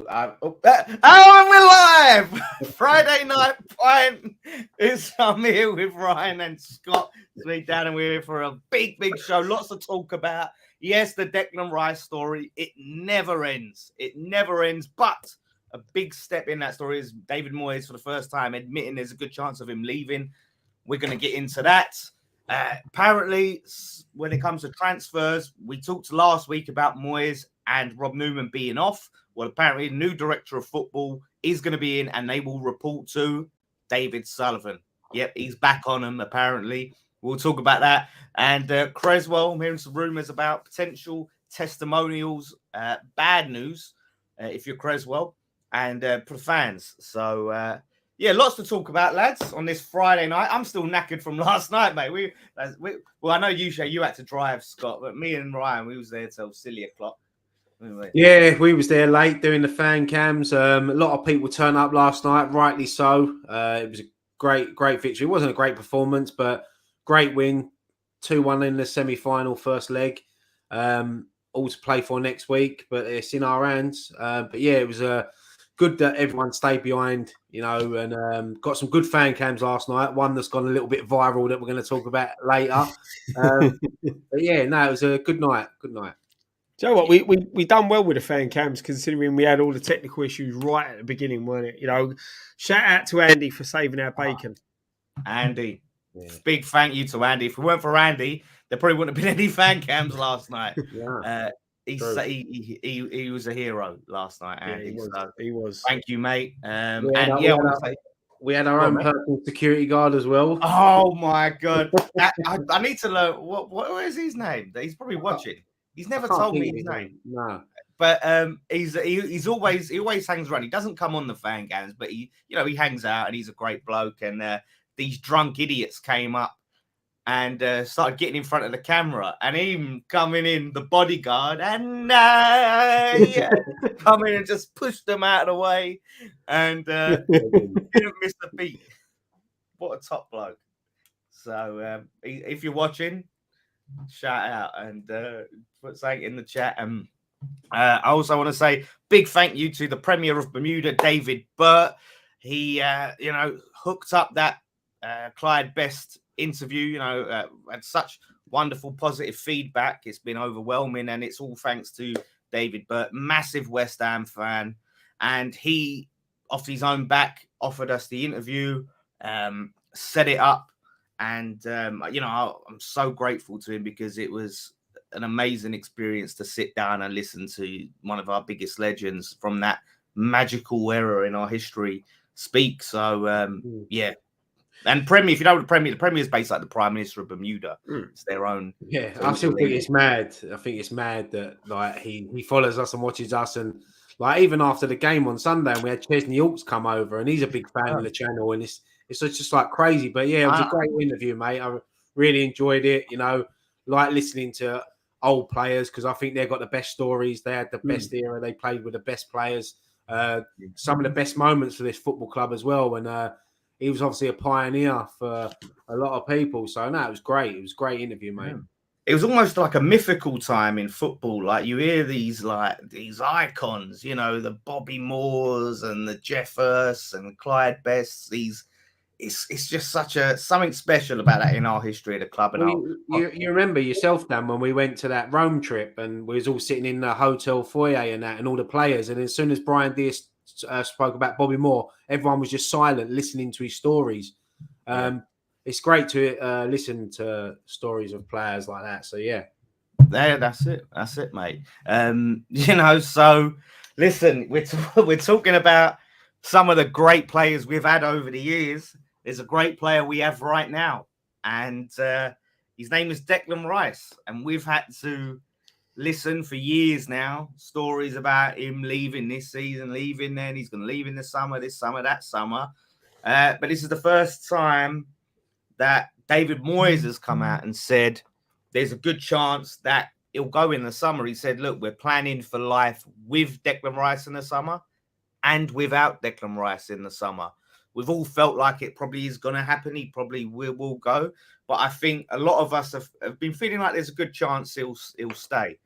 we're live! Friday night pint. I'm here with Ryan and Scott. Sweet Dan, and we're here for a big show. Lots to talk about. Yes, the Declan Rice story. It never ends. But a big step in that story is David Moyes, for the first time, admitting there's a good chance of him leaving. We're going to get into that. Apparently, when it comes to transfers, we talked last week about Moyes and Rob Newman being off. Well, apparently, the new director of football is going to be in, and they will report to David Sullivan. Yep, he's back on them, apparently. We'll talk about that. And Creswell, I'm hearing some rumours about potential testimonials. Bad news, if you're Creswell, and for fans. So, yeah, lots to talk about, lads, on this Friday night. I'm still knackered from last night, mate. Well, I know you had to drive, Scott, but me and Ryan, we was there till silly o'clock. Anyway. Yeah, we was there late doing the fan cams. A lot of people turned up last night, rightly so. It was a great victory. It wasn't a great performance, but great win. 2-1 in the semi-final, first leg. All to play for next week, but it's in our hands. But yeah, it was good that everyone stayed behind, and got some good fan cams last night. One that's gone a little bit viral that we're going to talk about later. But yeah, no, it was a good night. Good night. Do you know what? We done well with the fan cams, considering we had all the technical issues right at the beginning, weren't it? Shout out to Andy for saving our bacon. Andy, big thank you to Andy. If it weren't for Andy, there probably wouldn't have been any fan cams last night. He was a hero last night, Andy. He was. Thank you, mate. We had our own personal security guard as well. Oh my god! I need to learn what is his name? He's probably watching. He's never told me his name. No. But he always hangs around. He doesn't come on the fan cams, but he hangs out, and he's a great bloke. And these drunk idiots came up and started getting in front of the camera, and him coming in, the bodyguard, and come in and just pushed them out of the way, and didn't miss a beat. What a top bloke! So if you're watching, shout out and put something in the chat. And I also want to say big thank you to the Premier of Bermuda, David Burt. He hooked up that Clyde Best interview. Had such wonderful positive feedback. It's been overwhelming, and it's all thanks to David Burt, massive West Ham fan, and he, off his own back, offered us the interview, set it up. And, I'm so grateful to him, because it was an amazing experience to sit down and listen to one of our biggest legends from that magical era in our history speak. So, yeah. And Premier, if you know the Premier is based like the Prime Minister of Bermuda. It's their own. Yeah, I still think it's mad. I think it's mad that he follows us and watches us. And even after the game on Sunday, and we had Chesney Hawkes come over, and he's a big fan of the channel, and it's just like crazy. But yeah, it was a great interview, mate. I really enjoyed it. Like listening to old players, because I think they've got the best stories. They had the best era. They played with the best players. Some of the best moments for this football club as well. And he was obviously a pioneer for a lot of people. So no, it was great. It was a great interview, mate. It was almost like a mythical time in football. Like you hear these icons, the Bobby Moores and the Jeffers and Clyde Bests. It's just something special about that in our history of the club. And you remember yourself, Dan, when we went to that Rome trip, and we was all sitting in the hotel foyer and all the players. And as soon as Brian Diaz spoke about Bobby Moore, everyone was just silent, listening to his stories. It's great to listen to stories of players like that. So yeah, that's it, mate. So listen, we're talking about some of the great players we've had over the years. There's a great player we have right now, and his name is Declan Rice, and we've had to listen for years now, stories about him leaving this season, leaving then, he's going to leave in this summer, that summer. But this is the first time that David Moyes has come out and said there's a good chance that he'll go in the summer. He said, look, we're planning for life with Declan Rice in the summer and without Declan Rice in the summer. We've all felt like it probably is going to happen. He probably will go. But I think a lot of us have been feeling like there's a good chance he'll stay.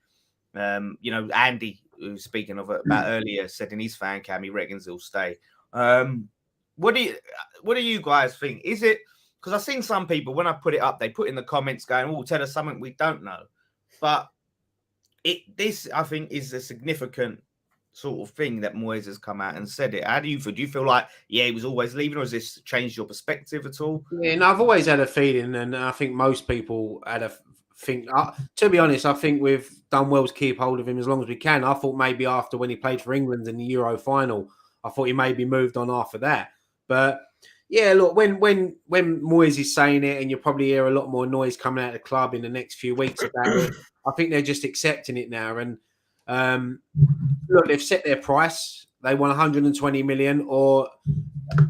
Andy who was speaking of it about earlier, said in his fan cam he reckons he'll stay. What do you guys think? Is it because I've seen some people when I put it up, they put in the comments going, "Oh, tell us something we don't know," but this I think is a significant sort of thing that Moyes has come out and said it. How do you feel? Do you feel like he was always leaving, or has this changed your perspective at all? Yeah, and I've always had a feeling, and I think most people had a think. To be honest, I think we've done well to keep hold of him as long as we can. I thought maybe after when he played for England in the Euro final, I thought he maybe moved on after that. But yeah, look, when Moyes is saying it, and you probably hear a lot more noise coming out of the club in the next few weeks about it, I think they're just accepting it now. And look, they've set their price. They want 120 million or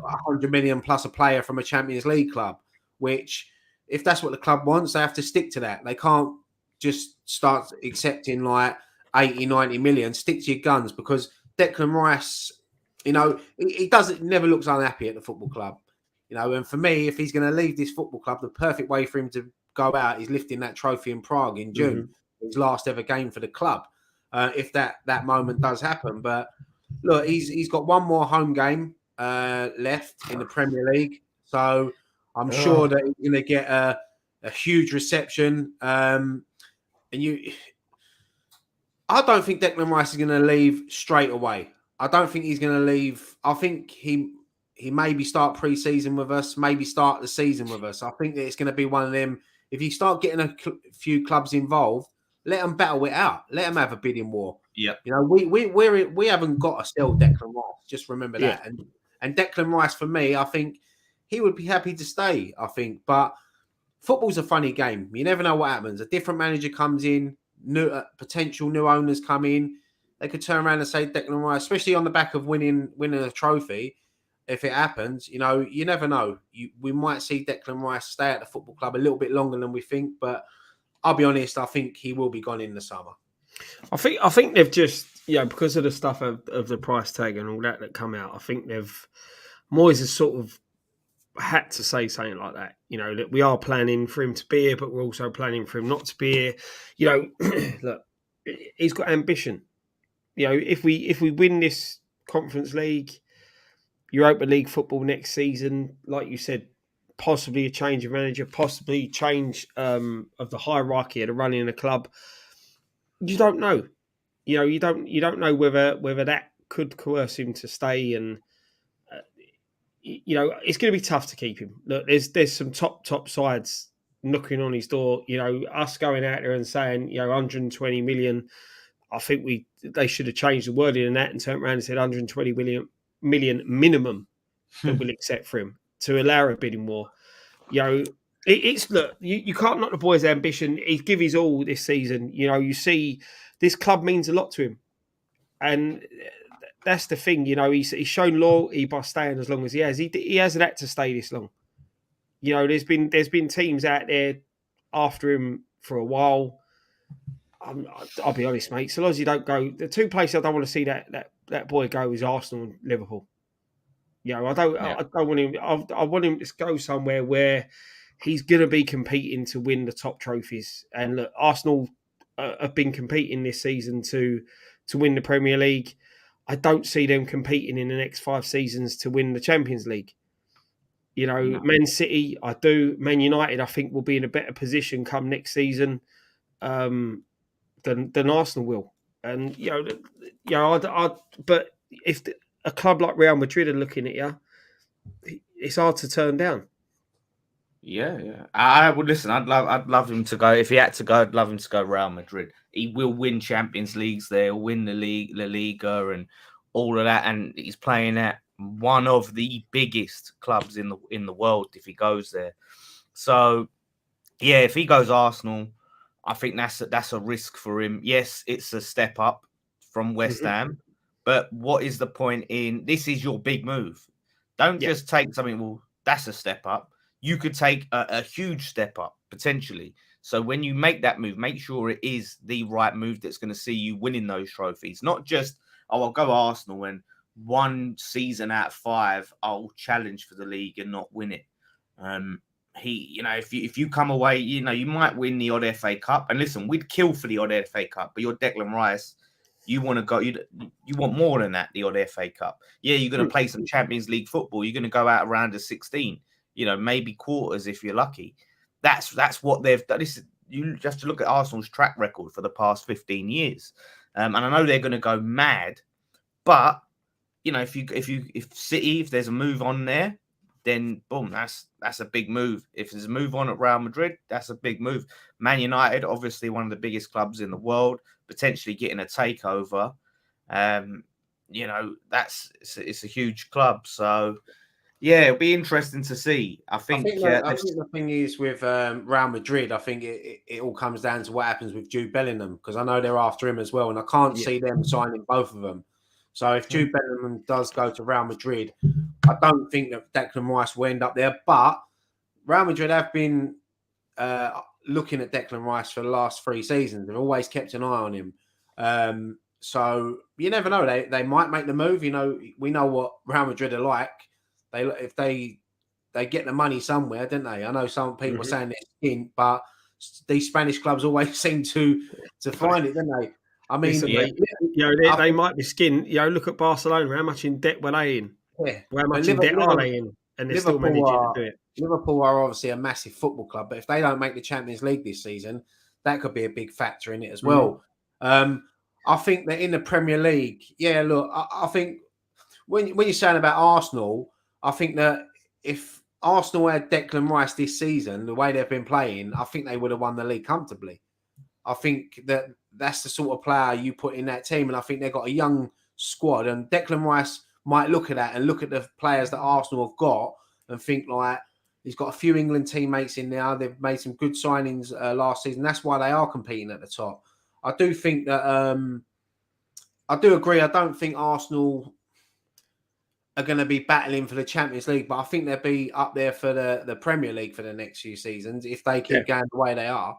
100 million plus a player from a Champions League club, which if that's what the club wants, they have to stick to that. They can't just start accepting like 80, 90 million. Stick to your guns, because Declan Rice, he never looks unhappy at the football club. And for me, if he's going to leave this football club, the perfect way for him to go out is lifting that trophy in Prague in June, his last ever game for the club. If that moment does happen. But look, he's got one more home game left in the Premier League, so I'm sure that he's going to get a huge reception. I don't think Declan Rice is going to leave straight away. I don't think he's going to leave. I think he maybe start pre-season with us, maybe start the season with us. I think that it's going to be one of them. If you start getting a few clubs involved, let them battle it out. Let them have a bidding war. Yeah, we haven't got to sell Declan Rice. Just remember that. And Declan Rice, for me, I think he would be happy to stay. I think, but football's a funny game. You never know what happens. A different manager comes in, potential new owners come in. They could turn around and say Declan Rice, especially on the back of winning a trophy. If it happens, you never know. We might see Declan Rice stay at the football club a little bit longer than we think, but I'll be honest, I think he will be gone in the summer. I think they've just, because of the stuff of the price tag and all that come out, I think Moyes has sort of had to say something like that. That we are planning for him to be here, but we're also planning for him not to be here. Look, he's got ambition. If we win this Conference League, Europa League football next season, like you said, possibly a change of manager, possibly change of the hierarchy of the running of the club. You don't know. You don't know whether that could coerce him to stay, and it's going to be tough to keep him. Look, there's some top sides knocking on his door. Us going out there and saying 120 million. I think they should have changed the wording in that and turned around and said 120 million minimum that we'll accept for him to allow a bidding war. It's look, you can't knock the boy's ambition. He's give his all this season. You see, this club means a lot to him, and that's the thing. He's shown loyalty by staying as long as he has. He hasn't had to stay this long. There's been teams out there after him for a while. I'll be honest, mate. So long as you don't go, the two places I don't want to see that boy go is Arsenal and Liverpool. I don't want him. I want him to go somewhere where he's going to be competing to win the top trophies. And look, Arsenal have been competing this season to win the Premier League. I don't see them competing in the next 5 seasons to win the Champions League. No. Man City, I do. Man United, I think, will be in a better position come next season than Arsenal will. And but if a club like Real Madrid are looking at you, it's hard to turn down. Yeah. I would listen. I'd love him to go. If he had to go, I'd love him to go Real Madrid. He will win Champions Leagues there, he'll win the league, La Liga, and all of that. And he's playing at one of the biggest clubs in the world if he goes there. So, yeah, if he goes Arsenal, I think that's a risk for him. Yes, it's a step up from West Ham, but what is the point in this? Is your big move? Don't just take something. Well, that's a step up. You could take a huge step up potentially. So when you make that move, make sure it is the right move that's going to see you winning those trophies. Not just, I'll go Arsenal and 1 season out of 5, I'll challenge for the league and not win it. If you come away, you might win the odd FA Cup. And listen, we'd kill for the odd FA Cup, but you're Declan Rice. You want to go. You want more than that. The odd FA Cup. Yeah, you're going to play some Champions League football. You're going to go out around a 16. Maybe quarters if you're lucky. That's what they've done. You have to look at Arsenal's track record for the past 15 years, and I know they're going to go mad, but if City, if there's a move on there, then boom, that's a big move. If there's a move on at Real Madrid, that's a big move. Man United, obviously one of the biggest clubs in the world, potentially getting a takeover. It's a huge club. So yeah, it'll be interesting to see. I think the thing is with Real Madrid, I think it all comes down to what happens with Jude Bellingham, because I know they're after him as well, and I can't see them signing both of them. So if Jude Bellingham does go to Real Madrid, I don't think that Declan Rice will end up there. But Real Madrid have been looking at Declan Rice for the last 3 seasons. They've always kept an eye on him. So you never know. They might make the move. We know what Real Madrid are like. If they get the money somewhere, don't they? I know some people are saying they're skint, but these Spanish clubs always seem to find it, don't they? I mean, they might be skinned. Look at Barcelona. How much in debt were they in? Yeah. How much in debt are they in? And they're still managing to do it. Liverpool are obviously a massive football club, but if they don't make the Champions League this season, that could be a big factor in it as well. I think that in the Premier League, look, I think when you're saying about Arsenal, I think that if Arsenal had Declan Rice this season, the way they've been playing, I think they would have won the league comfortably. I think that's the sort of player you put in that team, and I think they've got a young squad, and Declan Rice might look at that and look at the players that Arsenal have got and think like he's got a few England teammates in there. They've made some good signings last season. That's why they are competing at the top. I do think that I do agree. I don't think Arsenal are going to be battling for the Champions League, but I think they'll be up there for the Premier League for the next few seasons if they keep going the way they are.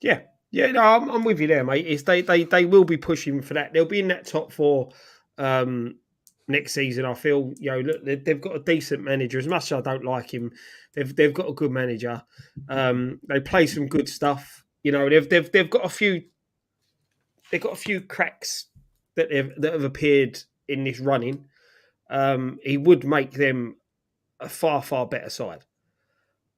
Yeah. Yeah, no, I'm with you there, mate. They will be pushing for that. They'll be in that top 4 next season. I feel, look, they've got a decent manager. As much as I don't like him, they've got a good manager. They play some good stuff. They've got a few. They've got a few cracks that have appeared in this running. He would make them a far, far better side.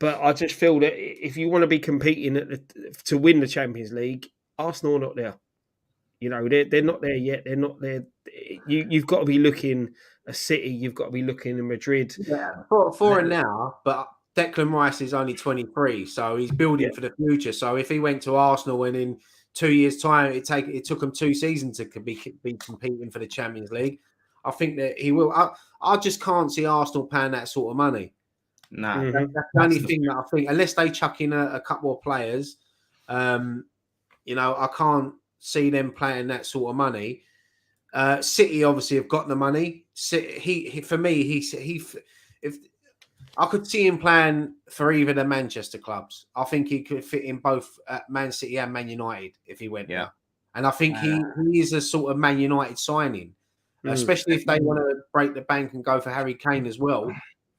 But I just feel that if you want to be competing to win the Champions League, Arsenal are not there. They're not there yet. They're not there. You've got to be looking at City. You've got to be looking at Madrid. Yeah, for now, but Declan Rice is only 23, so he's building for the future. So if he went to Arsenal and in 2 years' time, it took him 2 seasons to be competing for the Champions League, I think that he will. I just can't see Arsenal paying that sort of money. No, that's the only thing that I think, unless they chuck in a couple of players, I can't see them playing that sort of money. City obviously have got the money. If I could see him playing for either the Manchester clubs, I think he could fit in both Man City and Man United if he went there. And I think he is a sort of Man United signing, especially if they want to break the bank and go for Harry Kane as well.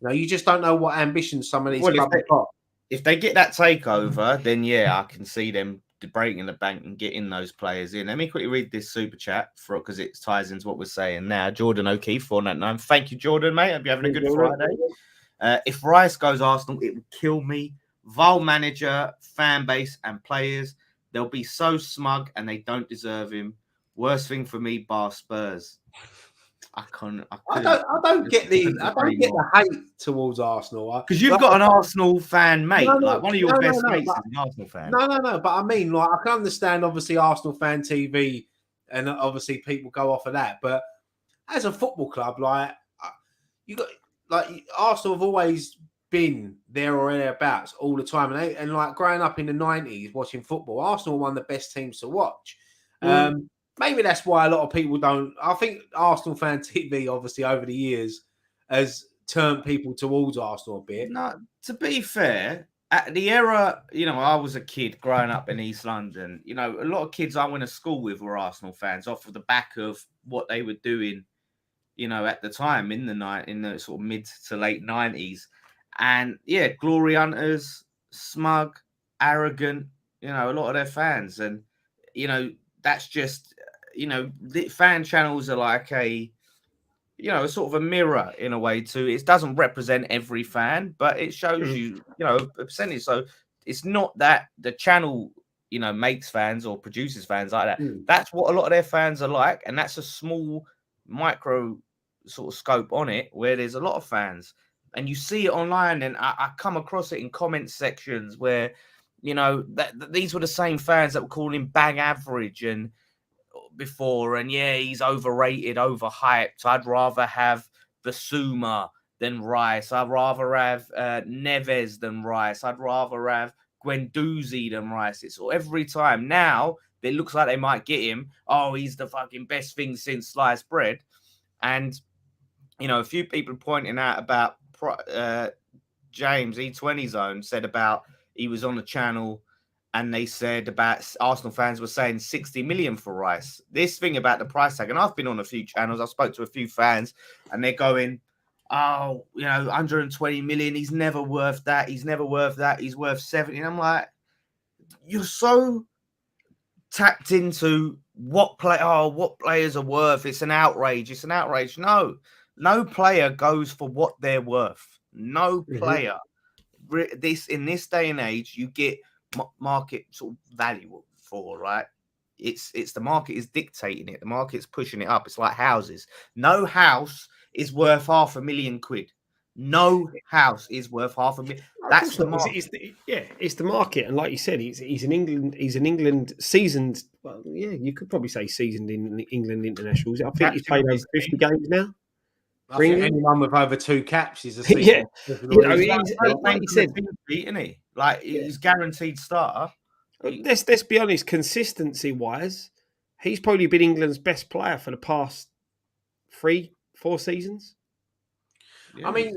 You just don't know what ambitions some of these clubs have got. If they get that takeover, then I can see them breaking the bank and getting those players in. Let me quickly read this super chat because it ties into what we're saying now. Jordan O'Keefe, 499. Thank you, Jordan, mate. Hope you're having a good Friday. If Rice goes Arsenal, it will kill me. Vile manager, fan base, and players. They'll be so smug and they don't deserve him. Worst thing for me, bar Spurs. I don't get the hate towards Arsenal because you've got an Arsenal fan mate, one of your best mates is an Arsenal fan. No, but I mean, I can understand obviously Arsenal fan TV, and obviously people go off of that. But as a football club, Arsenal have always been there or thereabouts all the time, and growing up in the 90s watching football, Arsenal were one of the best teams to watch. Maybe that's why a lot of people don't. I think Arsenal fan TV, obviously, over the years, has turned people towards Arsenal a bit. No, to be fair, at the era, I was a kid growing up in East London. A lot of kids I went to school with were Arsenal fans off of the back of what they were doing, at the time in the sort of mid to late 90s. And glory hunters, smug, arrogant, a lot of their fans. And, that's just... the fan channels are like a sort of a mirror in a way too. It doesn't represent every fan, but it shows you, a percentage. So it's not that the channel, makes fans or produces fans like that. That's what a lot of their fans are like. And that's a small micro sort of scope on it where there's a lot of fans. And you see it online, and I come across it in comment sections where, that these were the same fans that were calling bang average and before, and he's overrated, overhyped. I'd rather have Basuma than Rice. I'd rather have Neves than Rice. I'd rather have Guendouzi than Rice. It's all every time. Now it looks like they might get him. Oh, he's the fucking best thing since sliced bread. And a few people pointing out about James E20 Zone said about he was on the channel. And they said about Arsenal fans were saying 60 million for Rice. This thing about the price tag, and I've been on a few channels, I spoke to a few fans, and they're going, 120 million, he's never worth that. He's never worth that. He's worth 70. And I'm like, you're so tapped into what players are worth. It's an outrage. It's an outrage. No player goes for what they're worth. No player. In this day and age, you get market sort of value for, right? It's the market is dictating it. The market's pushing it up. It's like houses. No house is worth £500,000. No house is worth £500,000. That's the market. It's the market. And like you said, he's an England seasoned. Well, you could probably say seasoned in England internationals. I think he's played over 50 games now. I think anyone with over 2 caps is a season. Yeah, like you said, isn't he? Like he's guaranteed starter. Let's be honest. Consistency wise, he's probably been England's best player for the past 3-4 seasons. I mean,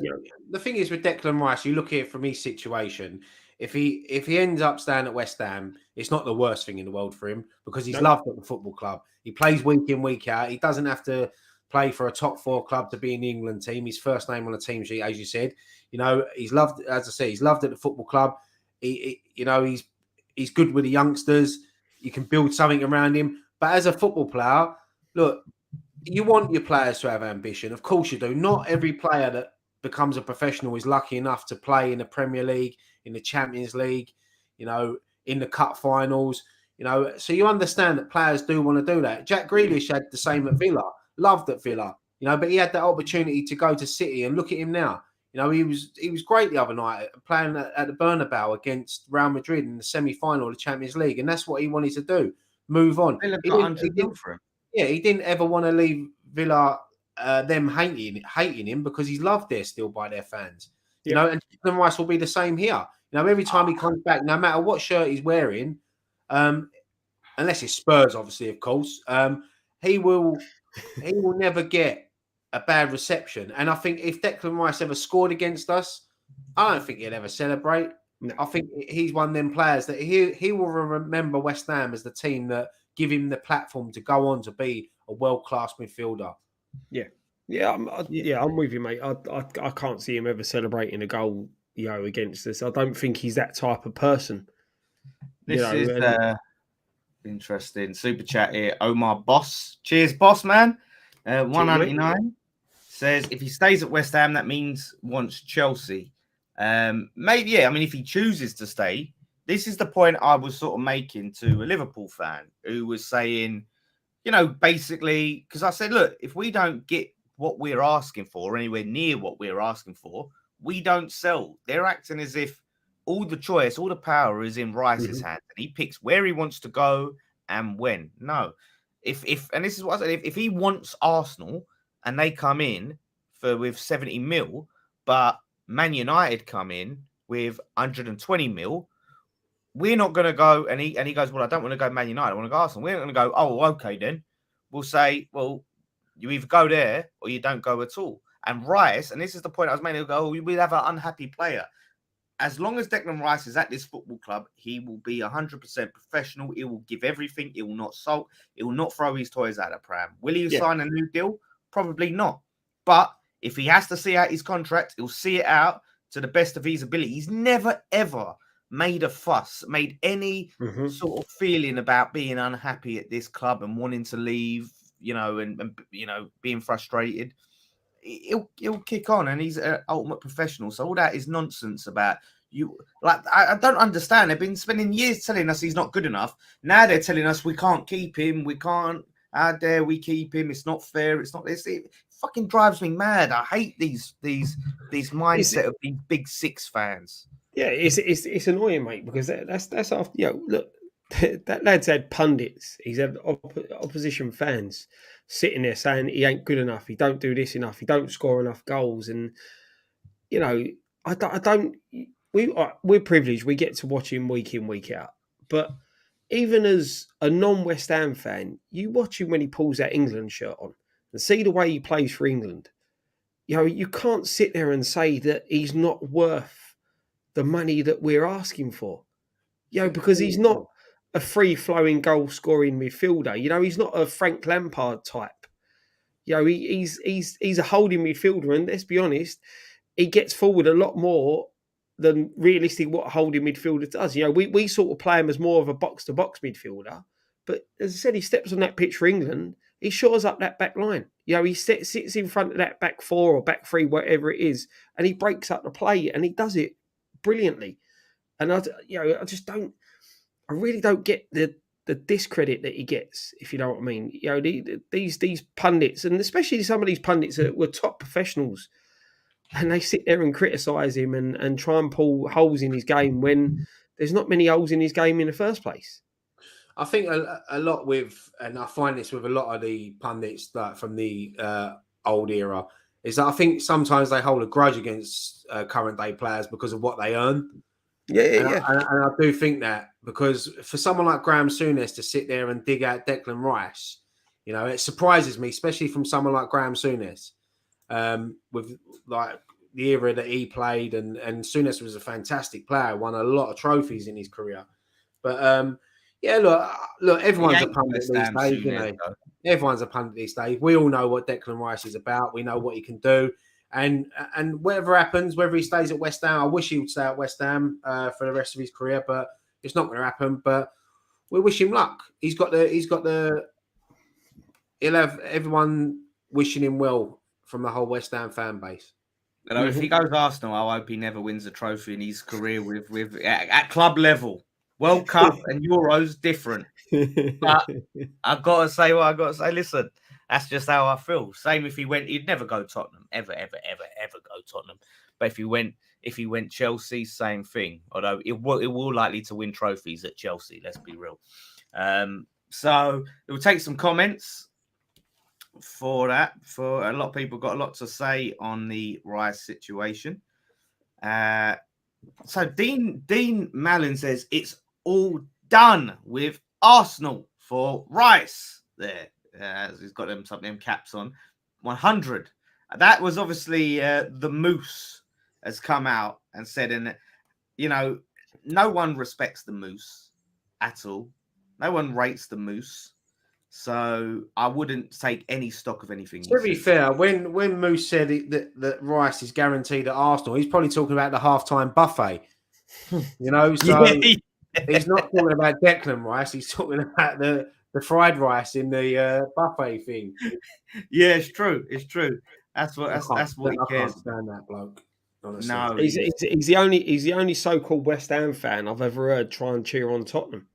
the thing is with Declan Rice, you look at it from his situation. If he ends up staying at West Ham, it's not the worst thing in the world for him because he's loved at the football club. He plays week in, week out. He doesn't have to play for a top 4 club to be in the England team. His first name on the team sheet, as you said. He's loved, as I say, he's loved at the football club. He's good with the youngsters. You can build something around him. But as a football player, look, you want your players to have ambition. Of course you do. Not every player that becomes a professional is lucky enough to play in the Premier League, in the Champions League, in the cup finals. So you understand that players do want to do that. Jack Grealish had the same at Villa. Loved at Villa, but he had that opportunity to go to City, and look at him now. He was great the other night playing at the Bernabeu against Real Madrid in the semi-final of the Champions League, and that's what he wanted to do. Move on. He didn't ever want to leave Villa, them hating him because he's loved there still by their fans. And Declan Rice will be the same here. Every time he comes back, no matter what shirt he's wearing, unless it's Spurs, obviously, of course, he will never get a bad reception. And I think if Declan Rice ever scored against us, I don't think he'll ever celebrate. No. I think he's one of them players that he will remember West Ham as the team that give him the platform to go on to be a world-class midfielder. I'm with you, mate. I can't see him ever celebrating a goal, against us. I don't think he's that type of person. This is interesting. Super chat here. Omar Boss. Cheers, boss, man. 199 says if he stays at West Ham, that means wants Chelsea. Maybe, if he chooses to stay. This is the point I was sort of making to a Liverpool fan who was saying, basically, because I said, look, if we don't get what we're asking for, or anywhere near what we're asking for, we don't sell. They're acting as if all the choice, all the power is in Rice's hands, and he picks where he wants to go and when. No, if and this is what I said, if he wants Arsenal and they come in with 70 mil, but Man United come in with 120 mil, we're not going to go. And he goes, well, I don't want to go Man United. I want to go Arsenal. We're not going to go, oh, okay, then. We'll say, well, you either go there or you don't go at all. And Rice, and this is the point I was making, he'll go, oh, we'll have an unhappy player. As long as Declan Rice is at this football club, he will be 100% professional. He will give everything. He will not sulk. He will not throw his toys out of pram. Will he sign a new deal? Probably not. But if he has to see out his contract, he'll see it out to the best of his ability. He's never, ever made a fuss, made any sort of feeling about being unhappy at this club and wanting to leave, and being frustrated, he'll kick on, and he's an ultimate professional. So all that is nonsense about you. Like, I don't understand. They've been spending years telling us he's not good enough. Now they're telling us we can't keep him. We can't. How dare we keep him? It's not fair. It's not this. It fucking drives me mad. I hate these mindset of these big six fans. Yeah, it's annoying, mate, because that's after look, that lad's had pundits. He's had opposition fans sitting there saying he ain't good enough. He don't do this enough. He don't score enough goals. And we're privileged. We get to watch him week in, week out. But even as a non-West Ham fan, you watch him when he pulls that England shirt on and see the way he plays for England. You can't sit there and say that he's not worth the money that we're asking for. Because he's not a free-flowing goal-scoring midfielder. He's not a Frank Lampard type. He's a holding midfielder, and let's be honest, he gets forward a lot more than realistically what a holding midfielder does. We sort of play him as more of a box-to-box midfielder, but as I said, he steps on that pitch for England, he shores up that back line. He sits in front of that back four or back three, whatever it is, and he breaks up the play, and he does it brilliantly. And I really don't get the discredit that he gets, if you know what I mean. These pundits, and especially some of these pundits that were top professionals, and they sit there and criticise him and try and pull holes in his game when there's not many holes in his game in the first place. I think a lot and I find this with a lot of the pundits that from the old era, is that I think sometimes they hold a grudge against current day players because of what they earn. Yeah. And I do think that, because for someone like Graham Souness to sit there and dig out Declan Rice, it surprises me, especially from someone like Graham Souness, with like the era that he played, and Souness was a fantastic player, won a lot of trophies in his career. But look, everyone's a pundit these days, Everyone's a pundit these days. We all know what Declan Rice is about. We know what he can do. And whatever happens, whether he stays at West Ham, I wish he would stay at West Ham for the rest of his career, but it's not going to happen. But we wish him luck. He'll have everyone wishing him well from the whole West Ham fan base. If he goes Arsenal, I hope he never wins a trophy in his career with at club level. World Cup and Euros different. But I've got to say what I've got to say. Listen, that's just how I feel. Same if he went, he'd never go Tottenham. Ever go Tottenham. But if he went Chelsea, same thing. Although it will likely to win trophies at Chelsea, let's be real. So it will take some comments for that. For a lot of people got a lot to say on the Rice situation. So Dean Mallon says it's all done with Arsenal for Rice. There, he's got them caps on. 100. That was obviously the Moose has come out and said, and no one respects the Moose at all. No one rates the Moose. So I wouldn't take any stock of anything. To be fair, when Moose said that Rice is guaranteed at Arsenal, he's probably talking about the halftime buffet. So he's not talking about Declan Rice. He's talking about the fried rice in the buffet thing. Yeah, it's true. It's true. That's what he cares. I can't stand that bloke. Honestly. No, he's the only so-called West Ham fan I've ever heard try and cheer on Tottenham.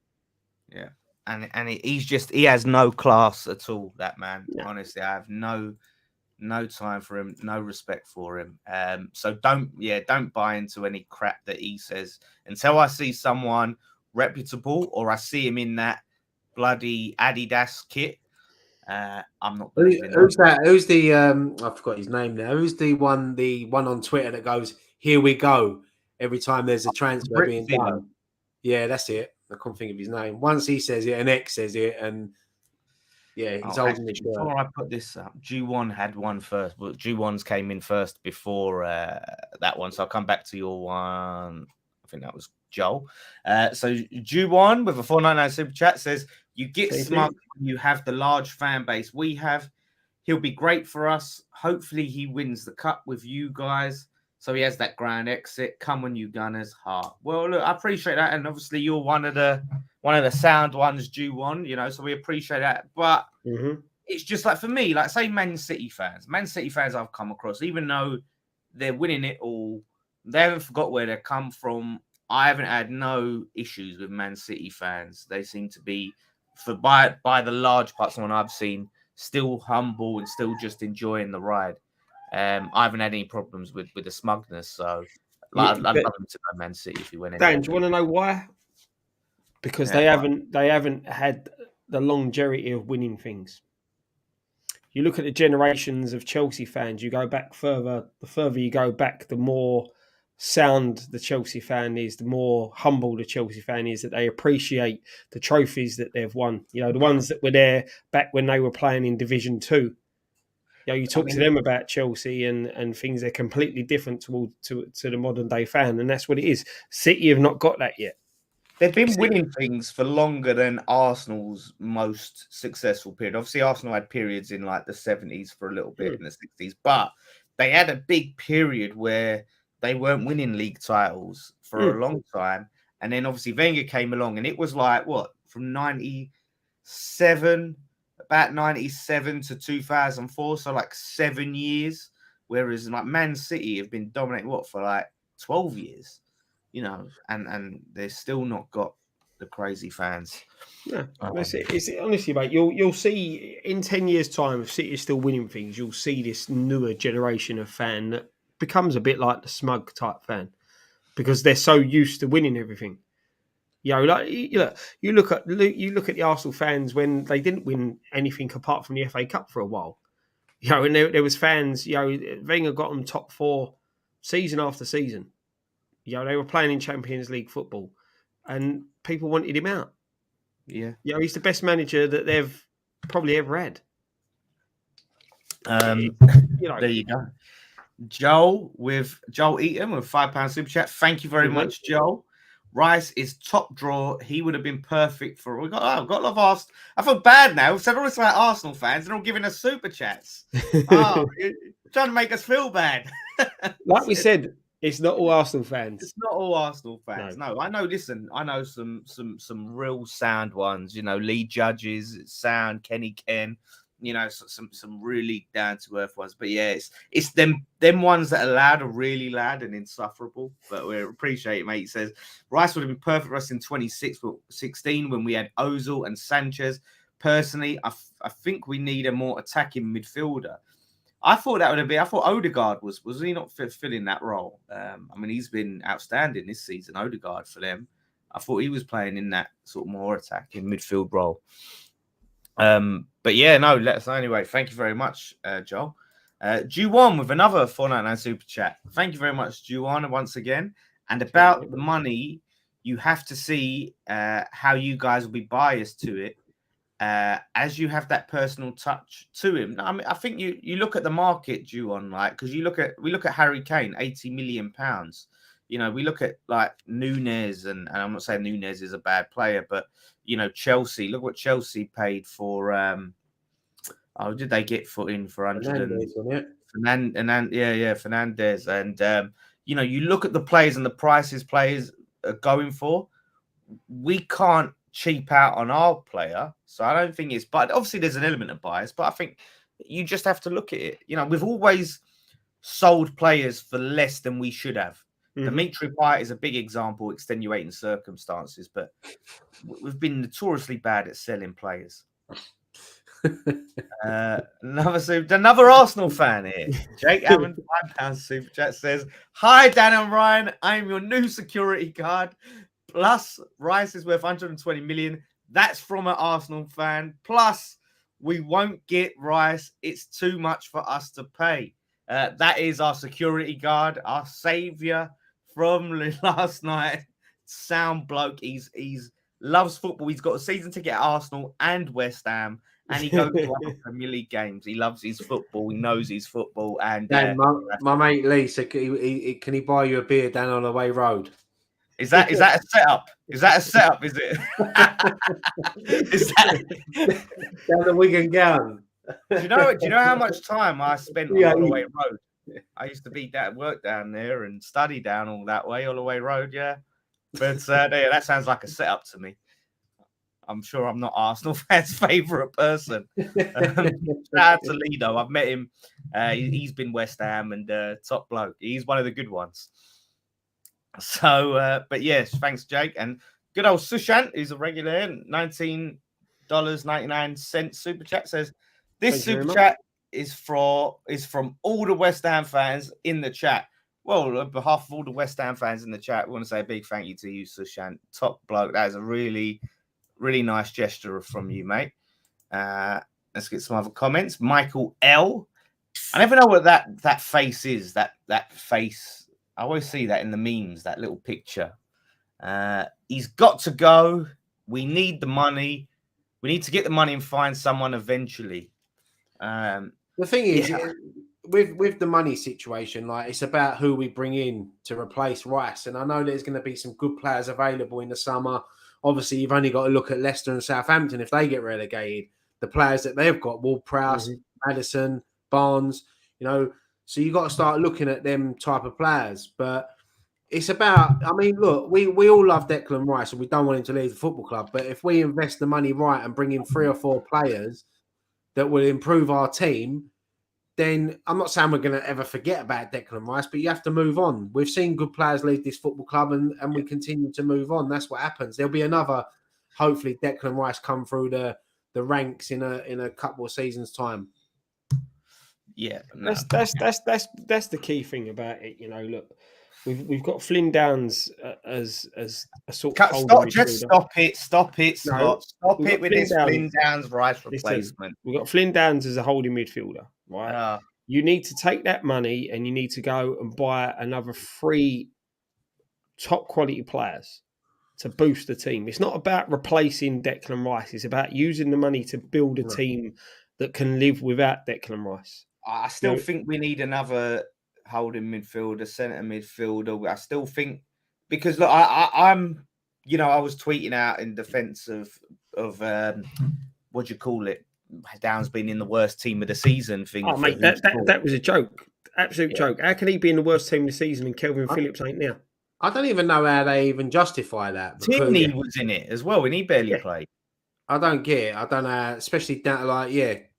Yeah. And he has no class at all, that man. Yeah. Honestly, I have no time for him, no respect for him. So don't buy into any crap that he says until I see someone reputable or I see him in that bloody Adidas kit. I'm not. Who's that? Who's the? I forgot his name now. Who's the one on Twitter that goes, "Here we go" every time there's a transfer being done? Yeah, that's it. I can't think of his name. Once he says it, an X says it, and he's holding the shirt. Before I put this up, G1 had one first, but G1's came in first before that one. So I'll come back to your one. I think that was Joel. So G1 with a 499 super chat says, "You get smug when you have the large fan base we have. He'll be great for us. Hopefully he wins the cup with you guys. So he has that grand exit. Come on, you Gunners, heart. Well, look, I appreciate that, and obviously you're one of the sound ones, Ju1. You know, so we appreciate that. But it's just like for me, like say Man City fans I've come across, even though they're winning it all, they haven't forgot where they come from. I haven't had no issues with Man City fans. They seem to be, by the large parts of what I've seen, still humble and still just enjoying the ride. I haven't had any problems with the Smugness. So I'd love him to go Man City if he went anywhere. Dan, do you want to know why? Because they haven't had the longevity of winning things. You look at the generations of Chelsea fans, you go back further, the further you go back, the more sound the Chelsea fan is, the more humble the Chelsea fan is, that they appreciate the trophies that they've won. You know, the ones that were there back when they were playing in Division 2. You know, you talk to them about Chelsea and things, they're completely different to the modern day fan. And that's what it is. City have not got that yet. They've been winning things for longer than Arsenal's most successful period. Obviously, Arsenal had periods in like the 70s for a little bit in the 60s, but they had a big period where they weren't winning league titles for a long time. And then obviously Wenger came along and it was like, what, from 97 to 2004. So like 7 years. Whereas like Man City have been dominating for like 12 years. You know, and they've still not got the crazy fans. Yeah, it's honestly, mate. You'll see in 10 years' time, if City is still winning things, you'll see this newer generation of fan that becomes a bit like the smug type fan because they're so used to winning everything. You know, like you look at the Arsenal fans when they didn't win anything apart from the FA Cup for a while. You know, and there was fans. You know, Wenger got them top 4 season after season. You know, they were playing in Champions League football and people wanted him out. Yeah. You know, he's the best manager that they've probably ever had. You know, there you go. Joel Eaton with £5 super chat. Thank you very much, Joel. Rice is top draw. He would have been perfect for. I've got a lot of Arsenal. I feel bad now. We've said all this about Arsenal fans. They're all giving us super chats. You're trying to make us feel bad. Like we said, it's not all Arsenal fans. It's not all Arsenal fans. No, I know. Listen, I know some real sound ones. You know, Lee Judges, sound Kenny Ken. You know, some really down to earth ones. But yeah, it's them ones that are loud are really loud and insufferable. But we appreciate it, mate. He says Rice would have been perfect for us in 2016 when we had Ozil and Sanchez. Personally, I think we need a more attacking midfielder. I thought that would have been. I thought Odegaard was he not filling that role? I mean, he's been outstanding this season, Odegaard, for them. I thought he was playing in that sort of more attacking midfield role. But yeah, no, let us know anyway. Thank you very much, Joel. Ju1 with another $4.99 super chat. Thank you very much, Ju1, once again. And about the money, you have to see how you guys will be biased to it. As you have that personal touch to him. I mean, I think you look at the market, Ju1, like, because we look at Harry Kane, £80 million. You know, we look at like Nunes, and I'm not saying Nunes is a bad player, but you know, Chelsea. Look what Chelsea paid for. Did they get for 100? Fernandez, and you know, you look at the players and the prices players are going for. We can't cheap out on our player, so I don't think it's. But obviously, there's an element of bias. But I think you just have to look at it. You know, we've always sold players for less than we should have. Dimitri Payet is a big example, extenuating circumstances, but we've been notoriously bad at selling players. Another Arsenal fan here. Jake Hammond, £5 super chat says, "Hi Dan and Ryan, I am your new security guard. Plus, Rice is worth 120 million. That's from an Arsenal fan. Plus, we won't get Rice. It's too much for us to pay." That is our security guard, our saviour from last night. Sound bloke. He's loves football. He's got a season ticket at Arsenal and West Ham, and he goes to other Premier League games. He loves his football. He knows his football. And my mate Lee said, "Can he buy you a beer down on the way road?" Is that a setup? Is that a setup? Is it? Is that down the Wigan gown? Do you know how much time I spent on the way road? I used to be work down there and study down all that way, Holloway Road. Yeah, but yeah, that sounds like a setup to me. I'm sure I'm not Arsenal fans' favourite person. Shout out to Lido. I've met him. He's been West Ham and top bloke. He's one of the good ones. So, but yes, thanks, Jake. And good old Sushant, who's a regular, $19.99 super chat, says this super chat is from all the West Ham fans in the chat. Well, on behalf of all the West Ham fans in the chat, we want to say a big thank you to you, Sushant. Top bloke. That is a really, really nice gesture from you, mate. Let's get some other comments. Michael L. I never know what that face is. That face. I always see that in the memes, that little picture. He's got to go. We need the money. We need to get the money and find someone eventually. The thing is, with the money situation, like it's about who we bring in to replace Rice. And I know there's going to be some good players available in the summer. Obviously, you've only got to look at Leicester and Southampton if they get relegated. The players that they've got, Ward-Prowse, Maddison, Barnes, so you got to start looking at them type of players. But it's about, I mean, look, we all love Declan Rice and we don't want him to leave the football club. But if we invest the money right and bring in 3 or 4 players that will improve our team, then I'm not saying we're going to ever forget about Declan Rice, but you have to move on. We've seen good players leave this football club and we continue to move on. That's what happens. There'll be another, hopefully, Declan Rice come through the ranks in a couple of seasons' time. Yeah, that's the key thing about it. Look, we've got Flynn Downs as a sort of stop it, Scott. No, stop it with this Flynn Downs Rice replacement. We've got Flynn Downs as a holding midfielder, right? You need to take that money and you need to go and buy another 3 top quality players to boost the team. It's not about replacing Declan Rice. It's about using the money to build a team that can live without Declan Rice. I still think we need another holding midfielder, centre midfielder. I still think because look, I'm I was tweeting out in defence of what do you call it? Downs being in the worst team of the season thing. Oh mate, that was a joke. Absolute joke. How can he be in the worst team of the season and Kelvin Phillips ain't there? I don't even know how they even justify that. Tierney was in it as well, and he barely played. I don't get it. I don't know, especially down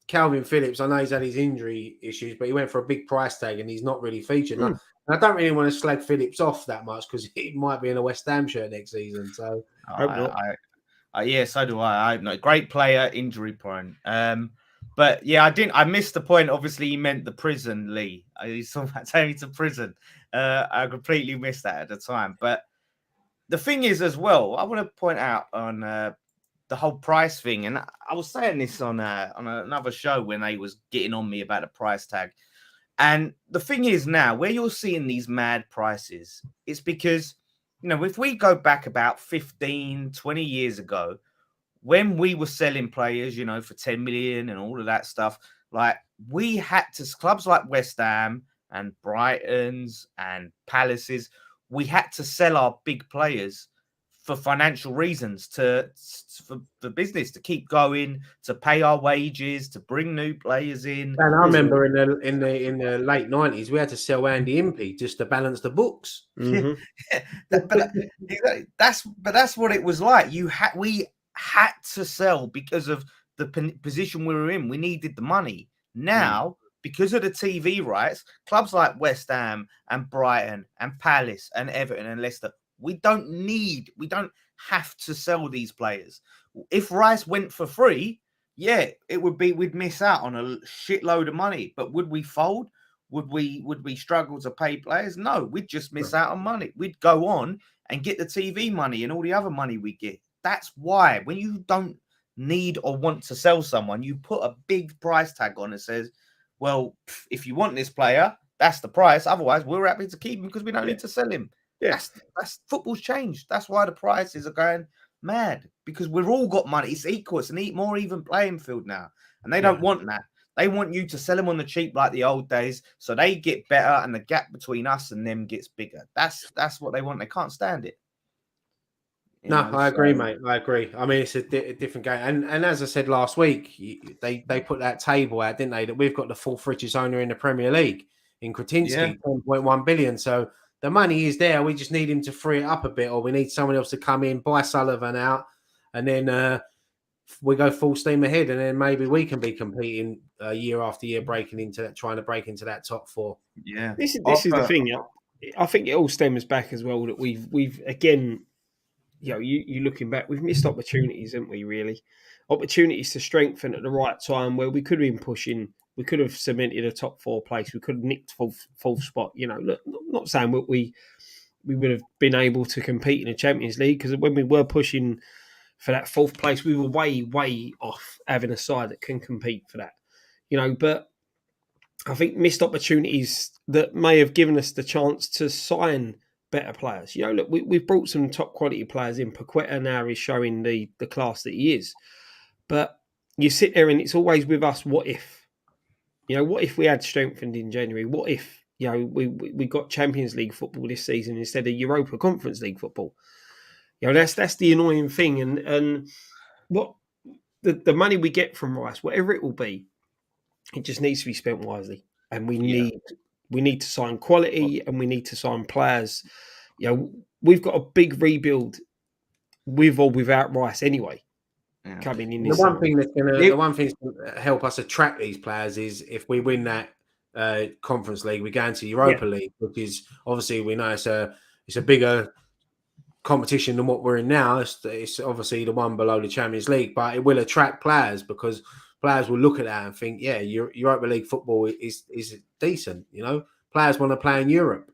Calvin Phillips, I know he's had his injury issues, but he went for a big price tag and he's not really featured. And I don't really want to slag Phillips off that much because he might be in a West Ham shirt next season. So so do I. I'm not great player, injury prone. But yeah, I missed the point. Obviously, he meant the prison, Lee. He's talking about taking to prison. I completely missed that at the time. But the thing is, as well, I want to point out on the whole price thing, and I was saying this on another show when they was getting on me about the price tag. And the thing is now, where you're seeing these mad prices, it's because, if we go back about 15, 20 years ago, when we were selling players, for 10 million and all of that stuff, like we had to, clubs like West Ham and Brighton's and Palace's, we had to sell our big players for financial reasons, for business to keep going, to pay our wages, to bring new players in. And I remember in the late 90s, we had to sell Andy Impey just to balance the books. Mm-hmm. that's what it was like. We had to sell because of the position we were in. We needed the money. Now, because of the TV rights, clubs like West Ham and Brighton and Palace and Everton and Leicester, we don't have to sell these players. If Rice went for free, we'd miss out on a shitload of money. But would we fold? Would we struggle to pay players? No, we'd just miss out on money. We'd go on and get the TV money and all the other money we get. That's why when you don't need or want to sell someone, you put a big price tag on and says, well, if you want this player, that's the price. Otherwise, we're happy to keep him because we don't need to sell him. Yeah, that's football's changed. That's why the prices are going mad, because we've all got money. It's equal. It's an more even playing field now, and they don't want that. They want you to sell them on the cheap like the old days, so they get better, and the gap between us and them gets bigger. That's what they want. They can't stand it. I agree, mate. I agree. I mean, it's a different game, and as I said last week, they put that table out, didn't they? That we've got the fourth richest owner in the Premier League. in Kretinsky, 10.1 billion. So the money is there. We just need him to free it up a bit, or we need someone else to come in, buy Sullivan out, and then we go full steam ahead, and then maybe we can be competing year after year, trying to break into that top four. Yeah, this is the thing. I think it all stems back as well that we've again, you looking back, we've missed opportunities, haven't we? Really, opportunities to strengthen at the right time where we could have been pushing. We could have cemented a top four place. We could have nicked fourth spot. Look, not saying that we would have been able to compete in the Champions League, because when we were pushing for that fourth place, we were way off having a side that can compete for that. But I think missed opportunities that may have given us the chance to sign better players. Look, we've brought some top quality players in. Paqueta now is showing the class that he is. But you sit there and it's always with us, what if? What if we had strengthened in January? What if, we got Champions League football this season instead of Europa Conference League football? That's the annoying thing. And what the money we get from Rice, whatever it will be, it just needs to be spent wisely. And we need to sign quality, and we need to sign players. We've got a big rebuild with or without Rice anyway. Coming in, the one thing that's going to help us attract these players is if we win that Conference League, we go into Europa League, which is obviously, we know it's a bigger competition than what we're in now. It's obviously the one below the Champions League, but it will attract players because players will look at that and think, Europa League football is decent. Players want to play in Europe.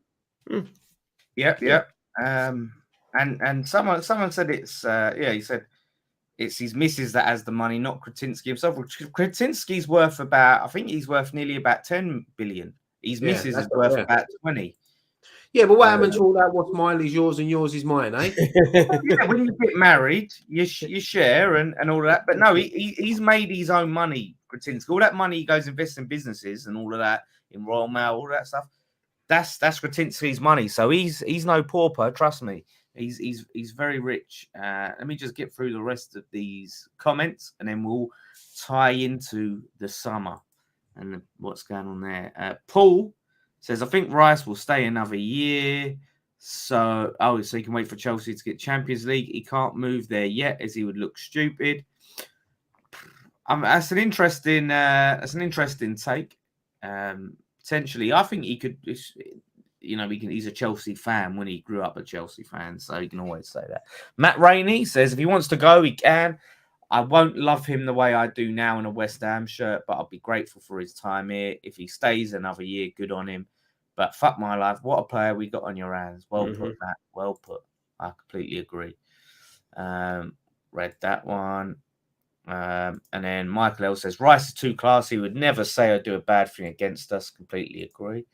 Yep. And someone said it's he said it's his missus that has the money, not Kretinsky himself. Kretinsky's worth he's worth nearly about 10 billion. His missus is worth about 20. Yeah, but what happens to all that? What's mine is yours and yours is mine, eh? When you get married, you share and all of that. But no, he's made his own money, Kretinsky. All that money he goes invest in businesses and all of that, in Royal Mail, all that stuff. That's Kretinsky's money. So he's no pauper, trust me. He's very rich. Let me just get through the rest of these comments, and then we'll tie into the summer and what's going on there. Paul says, I think Rice will stay another year. So he can wait for Chelsea to get Champions League. He can't move there yet, as he would look stupid. That's an interesting take. Potentially, I think he could. He's a Chelsea fan when he grew up a Chelsea fan, so he can always say that. Matt Rainey says if he wants to go, he can. I won't love him the way I do now in a West Ham shirt, but I'll be grateful for his time here. If he stays another year, good on him. But fuck my life, what a player we got on your hands. Well put, Matt. Well put. I completely agree. Read that one. And then Michael L says Rice is too classy. He would never say or do a bad thing against us. Completely agree.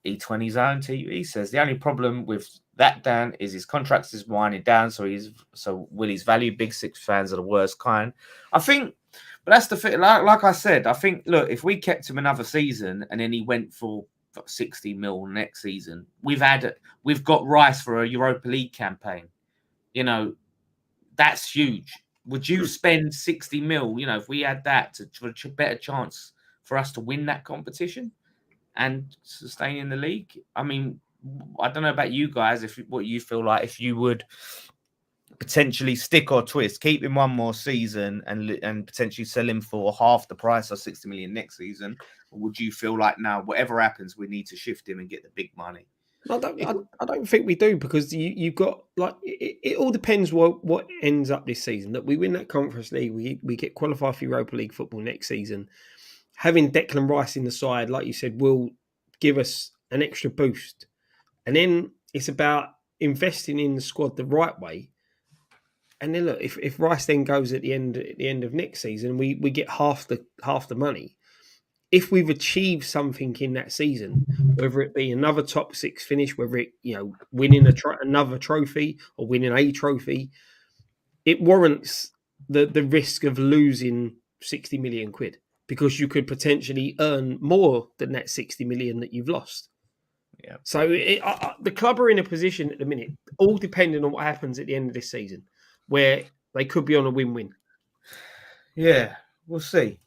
E20 Zone TV says the only problem with that, Dan, is his contract is winding down. So will his value? Big Six fans are the worst kind. I think, but that's the thing. Like I said, I think, look, if we kept him another season and then he went for 60 mil next season, we've got Rice for a Europa League campaign. That's huge. Would you spend 60 mil? If we had that for a better chance for us to win that competition and sustain in the league? I mean, I don't know about you guys, what you feel like, if you would potentially stick or twist, keep him one more season and potentially sell him for half the price of 60 million next season, or would you feel like, now, whatever happens, we need to shift him and get the big money? I don't think we do, because you've got, like, it all depends what ends up this season. That we win that Conference League, we get qualified for Europa League football next season. Having Declan Rice in the side, like you said, will give us an extra boost. And then it's about investing in the squad the right way. And then look, if Rice then goes at the end of next season, we get half the money. If we've achieved something in that season, whether it be another top six finish, whether it winning another trophy or winning a trophy, it warrants the risk of losing 60 million quid, because you could potentially earn more than that 60 million that you've lost. Yeah. So the club are in a position at the minute, all depending on what happens at the end of this season, where they could be on a win-win. Yeah, we'll see.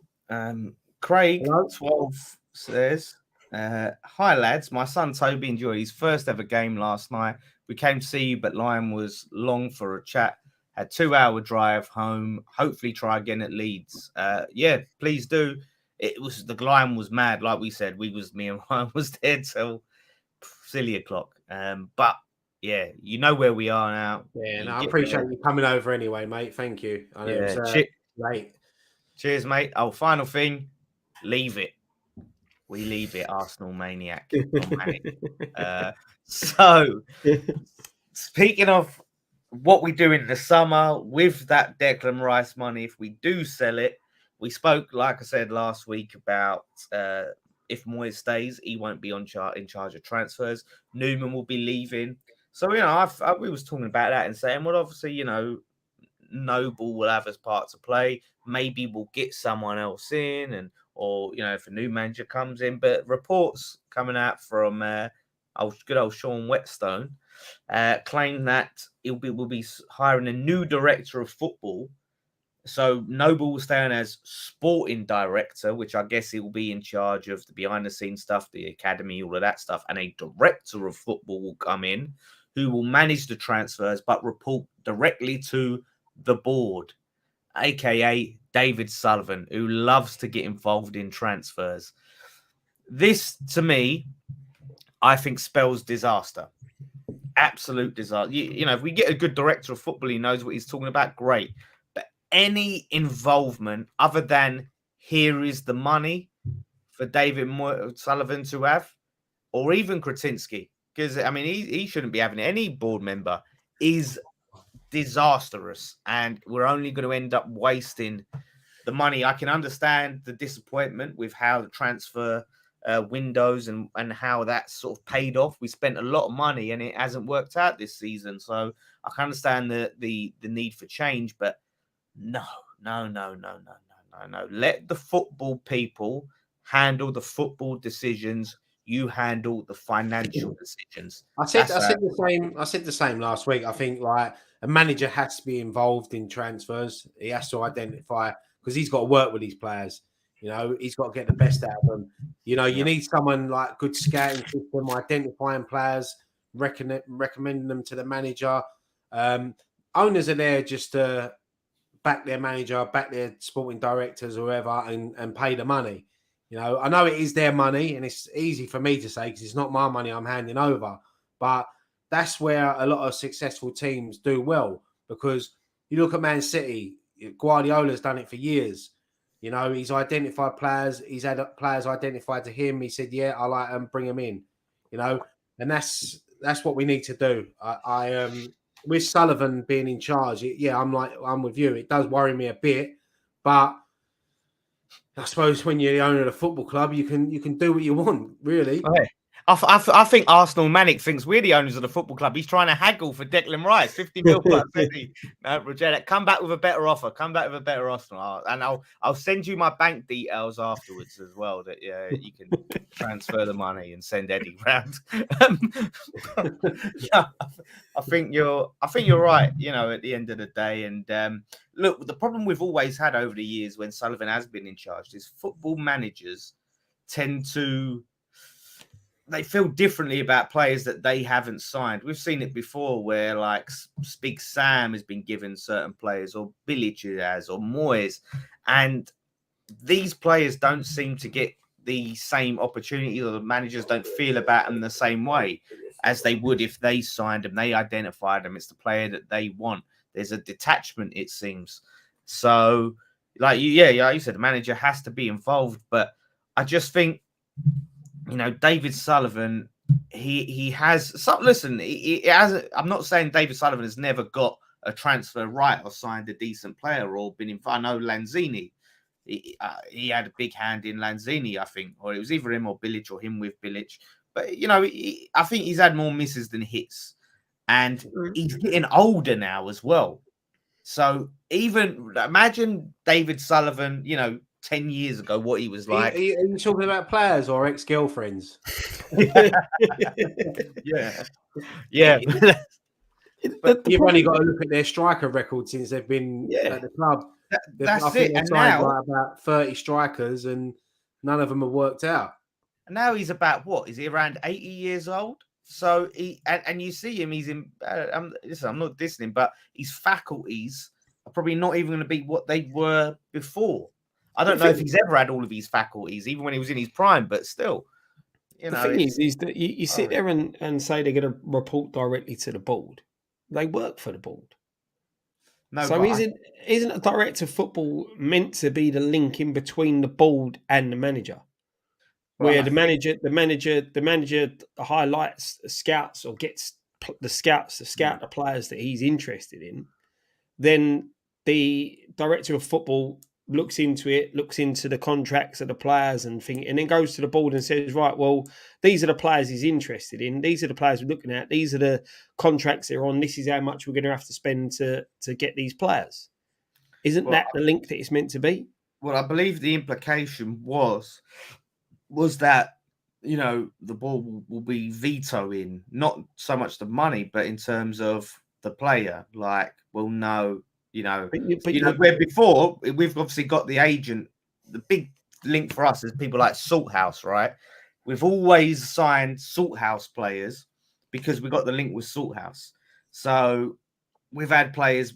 Craig 12 says, Hi lads, my son Toby enjoyed his first ever game last night. We came to see you, but line was long for a chat. Had 2 hour drive home. Hopefully try again at Leeds. Yeah, please do. The line was mad, like we said. Me and Ryan was there till silly o'clock. But yeah, you know where we are now. Yeah, You no, I get appreciate there. you coming over anyway, mate. Thank you. I know it was late. Cheers, mate. Oh, final thing, leave it. We leave it, Arsenal maniac. Or manic. So, speaking of what we do in the summer with that Declan Rice money, if we do sell it, we spoke, like I said last week, about if Moyes stays, he won't be in charge of transfers. Newman will be leaving. So, we was talking about that and saying, well, obviously, Noble will have his part to play. Maybe we'll get someone else in, or if a new manager comes in. But reports coming out from good old Sean Whetstone claim that we'll be hiring a new director of football. So Noble will stay on as sporting director, which I guess he will be in charge of the behind the scenes stuff, the academy, all of that stuff. And a director of football will come in who will manage the transfers, but report directly to the board, aka David Sullivan, who loves to get involved in transfers. This, to me, I think spells disaster. Absolute disaster. If we get a good director of football, he knows what he's talking about, great. But any involvement other than here is the money for David Sullivan to have, or even Kretinsky, because he shouldn't be having it. Any board member is disastrous, and we're only going to end up wasting the money. I can understand the disappointment with how the transfer windows and how that sort of paid off. We spent a lot of money and it hasn't worked out this season, so I can understand the need for change. But no. Let the football people handle the football decisions. You handle the financial decisions. I said the same last week. I think like a manager has to be involved in transfers. He has to identify, because he's got to work with these players. He's got to get the best out of them. You need someone like good scouting system, identifying players, recommending them to the manager. Owners are there just to back their manager, back their sporting directors, or whoever, and pay the money. I know it is their money, and it's easy for me to say because it's not my money I'm handing over. But that's where a lot of successful teams do well, because you look at Man City, Guardiola's done it for years. He's identified players. He's had players identified to him. He said, "Yeah, I like them. Bring them in." And that's what we need to do. With Sullivan being in charge, I'm with you. It does worry me a bit, but I suppose when you're the owner of a football club, you can do what you want, really. Okay. I think Arsenal Manic thinks we're the owners of the football club. He's trying to haggle for Declan Rice, 50 mil plus. No, Roger, come back with a better offer. Come back with a better Arsenal, and I'll send you my bank details afterwards as well. That you can transfer the money and send Eddie round. Yeah, I think you're right. At the end of the day, and look, the problem we've always had over the years when Sullivan has been in charge is football managers tend to. They feel differently about players that they haven't signed. We've seen it before where like Big Sam has been given certain players, or Bilic has, or Moyes. And these players don't seem to get the same opportunity, or the managers don't feel about them the same way as they would if they signed them. They identified them. It's the player that they want. There's a detachment, it seems. So, like you said, the manager has to be involved. But I just think, David Sullivan, he has some. Listen, he has. I'm not saying David Sullivan has never got a transfer right or signed a decent player or been in. I know Lanzini, he had a big hand in Lanzini, I think, or it was either him or Bilic, or him with Bilic. But I think he's had more misses than hits, and he's getting older now as well. So even imagine David Sullivan, 10 years ago, what he was like. Are you talking about players or ex-girlfriends? Yeah. But you've only got to look at their striker record since they've been at the club. That's I think it. And signed now about 30 strikers, and none of them have worked out. and now he's about what? Is he around 80 years old? So and you see him, he's in. Listen, I'm not dissing him, but his faculties are probably not even going to be what they were before. I don't know if he's ever had all of his faculties, even when he was in his prime, but still, the thing is that you sit there and say they're going to report directly to the board. They work for the board. No, so isn't a director of football meant to be the link in between the board and the manager? Where the manager highlights scouts or gets the scouts to scout the players that he's interested in, then the director of football looks into the contracts of the players and then goes to the board and says, right, well, these are the players he's interested in. These are the players we're looking at. These are the contracts they're on. This is how much we're going to have to spend to get these players. Isn't that the link that it's meant to be? Well, I believe the implication was that, the board will be vetoing not so much the money, but in terms of the player. Like, well, no, where before we've obviously got the agent. The big link for us is people like Salthouse, right? We've always signed Salthouse players because we got the link with Salthouse. So we've had players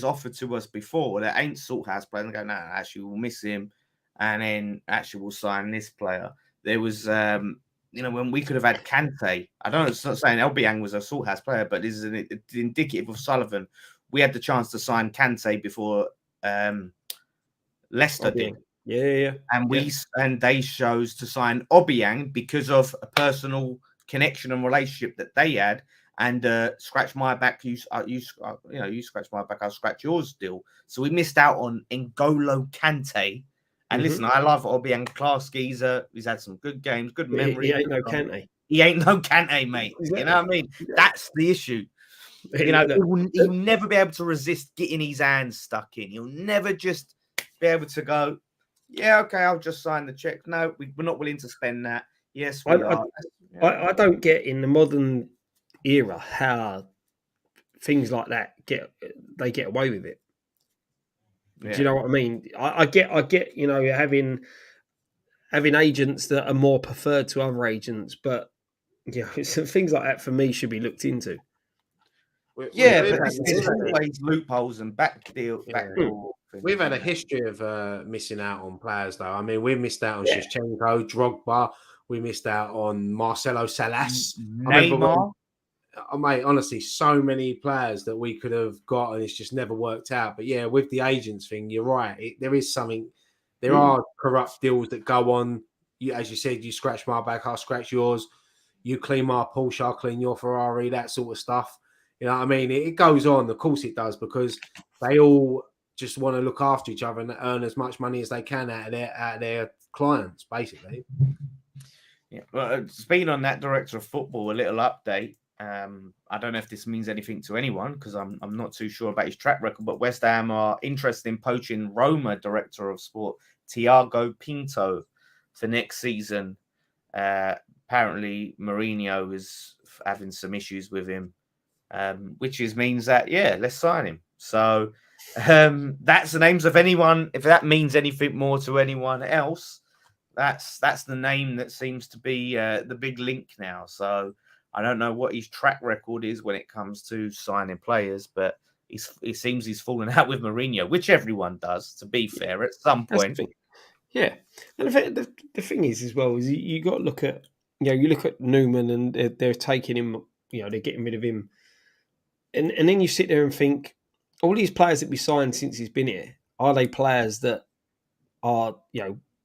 offered to us before that ain't Salthouse players and go, no, actually we'll miss him, and then actually we'll sign this player. There was when we could have had Kante. I don't know, it's not saying Elbiang was a Salthouse player, but this is indicative of Sullivan. We had the chance to sign Kante before Leicester did. Yeah. And they chose to sign Obiang because of a personal connection and relationship that they had. And scratch my back, you scratch my back, I'll scratch yours still. So we missed out on N'Golo Kante. And listen, I love Obiang, class geezer. He's had some good games, good memory. He ain't no Kante. He ain't no Kante, mate. Exactly. You know what I mean? Yeah. That's the issue. He'll never be able to resist getting his hands stuck in. He'll never just be able to go, yeah, okay, I'll just sign the check. No, we're not willing to spend that. Yes, we are. I don't get in the modern era how things like that get away with it. Yeah. Do you know what I mean? I get having agents that are more preferred to other agents, but things like that for me should be looked into. But there's always loopholes and backdoor. We've had a history of missing out on players, though. I mean, we missed out on Shevchenko, Drogba. We missed out on Marcelo Salas. Neymar. Mate, honestly, so many players that we could have got, and it's just never worked out. But yeah, with the agents thing, you're right. There is something. There are corrupt deals that go on. As you said, you scratch my back, I'll scratch yours. You clean my Porsche, I'll clean your Ferrari. That sort of stuff. You know what I mean? It goes on. Of course, it does, because they all just want to look after each other and earn as much money as they can out of their clients, basically. Yeah. Well, speaking on that, director of football, a little update. I don't know if this means anything to anyone because I'm not too sure about his track record, but West Ham are interested in poaching Roma director of sport Thiago Pinto for next season. Apparently Mourinho is having some issues with him, which means that let's sign him. So that's the names of anyone. If that means anything more to anyone else, that's the name that seems to be the big link now. So I don't know what his track record is when it comes to signing players, but it seems he's fallen out with Mourinho, which everyone does, to be fair, at some point. Yeah. And the thing is, as well, is you got to look at, you look at Newman and they're taking him, they're getting rid of him. And then you sit there and think, all these players that we signed since he's been here, are they players that are,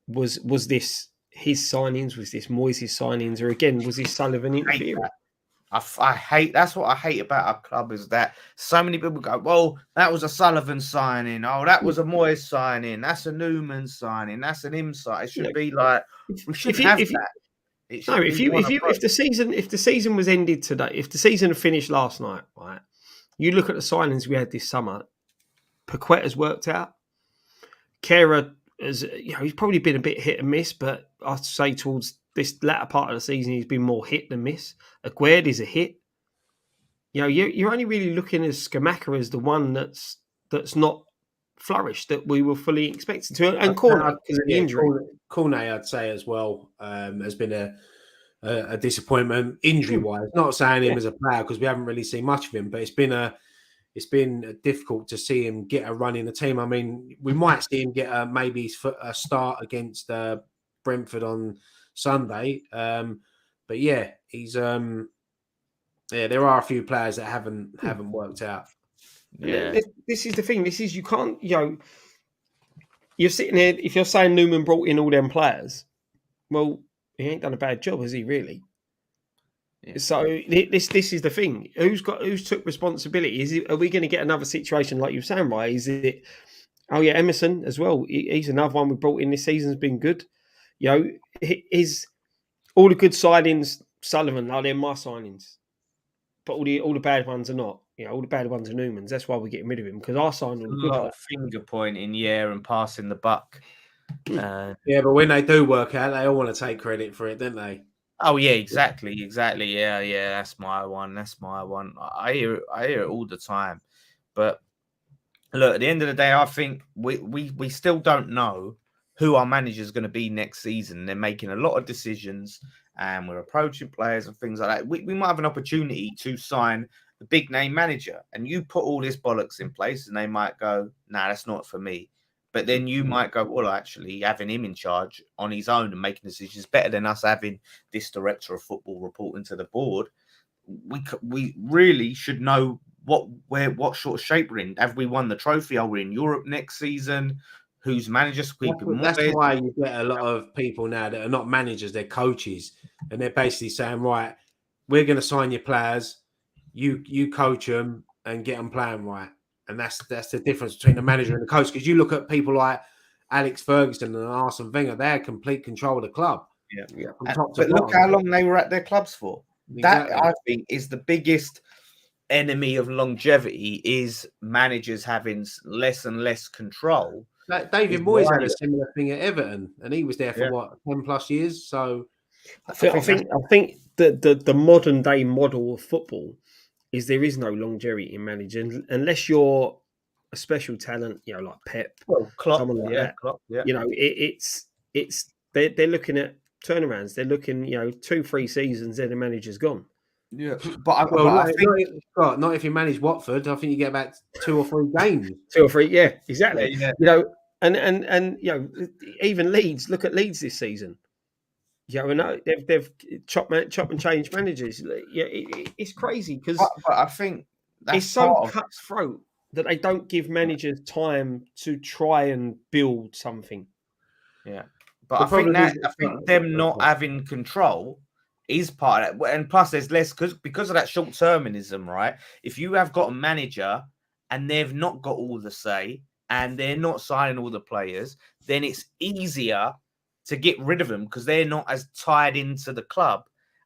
was this his signings? Was this Moyes' signings? Or again, was this Sullivan interfering? I hate that's what I hate about our club is that so many people go, well, that was a Sullivan signing. Oh, that was a Moyes signing. That's a Newman signing. That's an Im signing. It should be like we should have that. If the season was ended today, if the season had finished last night, right? You look at the signings we had this summer. Paqueta's worked out. Kehrer he's probably been a bit hit and miss, but I'd say towards this latter part of the season, he's been more hit than miss. Aguerd is a hit. You're only really looking at Scamacca as the one that's not flourish that we were fully expecting to. And Cornet, because of the injury. Cornet, I'd say as well, has been a disappointment injury-wise. Not saying him as a player because we haven't really seen much of him, but it's been difficult to see him get a run in the team. I mean, we might see him get maybe a start against Brentford on Sunday, but yeah, he's there are a few players that haven't worked out. Yeah, this is the thing. This is you can't you're sitting here. If you're saying Newman brought in all them players, well, he ain't done a bad job, has he? Really? Yeah. So this is the thing. Who's took responsibility? Are we going to get another situation like you were saying, right? Is it? Oh yeah, Emerson as well. He's another one we brought in this season's been good. Is all the good signings Sullivan? Are they my signings? But all the bad ones are not. All the bad ones are Newman's. That's why we're getting rid of him because I signed all the good ones. Finger pointing, and passing the buck. Yeah, but when they do work out, they all want to take credit for it, don't they? Oh yeah, exactly. Yeah. That's my one. I hear it all the time. But look, at the end of the day, I think we still don't know who our manager is going to be next season. They're making a lot of decisions, and we're approaching players and things like that. We might have an opportunity to sign the big name manager, and you put all this bollocks in place, and they might go, "Nah, that's not for me." But then you might go, well, actually, having him in charge on his own and making decisions better than us having this director of football reporting to the board. We really should know what sort of shape we're in. Have we won the trophy? Are we in Europe next season? Who's manager? That's why you get a lot of people now that are not managers, they're coaches. And they're basically saying, right, we're going to sign your players. You coach them and get them playing right. And that's the difference between the manager and the coach. Because you look at people like Alex Ferguson and Arsene Wenger, they had complete control of the club. Yeah. But look how long they were at their clubs for. Exactly. That, I think, is the biggest enemy of longevity, is managers having less and less control. Like David Moyes had a similar thing at Everton, and he was there for 10 plus years. So I think the modern day model of football is there is no longevity in managing unless you're a special talent, like Pep, Klopp, someone like that. Klopp, yeah. They're looking at turnarounds. They're looking, 2-3 seasons, then the manager's gone. Yeah, but I think not if you manage Watford. I think you get about 2 or 3 games. 2 or 3, yeah, exactly. Yeah. And even Leeds. Look at Leeds this season. They've chop and change managers. Yeah, it's crazy because I think it's so cutthroat that they don't give managers time to try and build something. Yeah, but I think them not having control is part of that, and plus there's less because of that short-termism, right? If you have got a manager and they've not got all the say and they're not signing all the players, then it's easier to get rid of them because they're not as tied into the club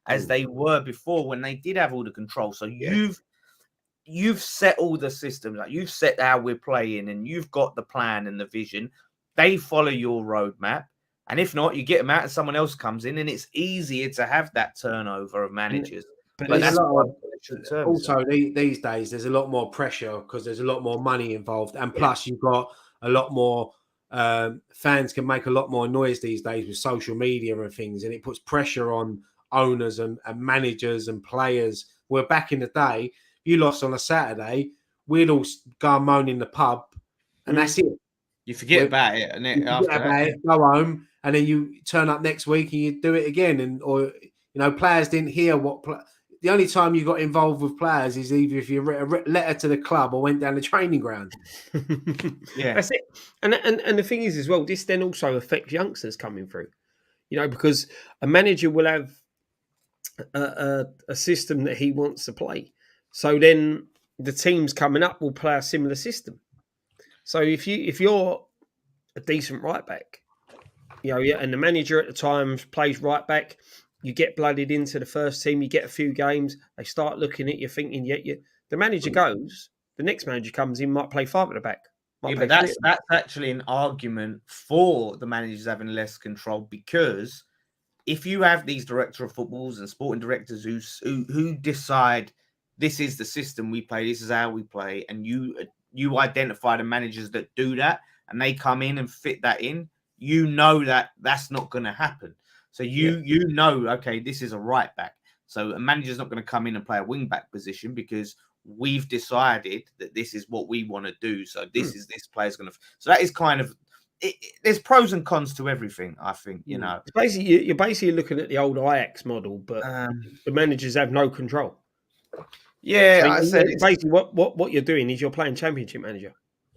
as they were before when they did have all the control. So you've set all the systems, like you've set how we're playing, and you've got the plan and the vision. They follow your roadmap, and if not, you get them out and someone else comes in, and it's easier to have that turnover of managers. But that's also these days there's a lot more pressure because there's a lot more money involved, and plus you've got a lot more. Fans can make a lot more noise these days with social media and things, and it puts pressure on owners and managers and players. Where back in the day, you lost on a Saturday, we'd all go and moan in the pub, and that's it. You forget about it, and go home, and then you turn up next week and you do it again. Players didn't hear what. The only time you got involved with players is either if you wrote a letter to the club or went down the training ground. Yeah, that's it. And the thing is as well, this then also affects youngsters coming through. Because a manager will have a system that he wants to play. So then the teams coming up will play a similar system. So if you're a decent right back, and the manager at the time plays right back, you get blooded into the first team, you get a few games, they start looking at you thinking, the manager goes, the next manager comes in, might play 5 at the back. But that's actually an argument for the managers having less control, because if you have these director of footballs and sporting directors who decide this is the system we play, this is how we play, and you you identify the managers that do that and they come in and fit that in, you know that that's not going to happen. So you know, okay, this is a right back. So a manager's not going to come in and play a wing back position because we've decided that this is what we want to do. So this player's going to. So that is kind of. There's pros and cons to everything. I think It's basically you're basically looking at the old Ajax model, but the managers have no control. Yeah, so I said basically what you're doing is you're playing Championship Manager.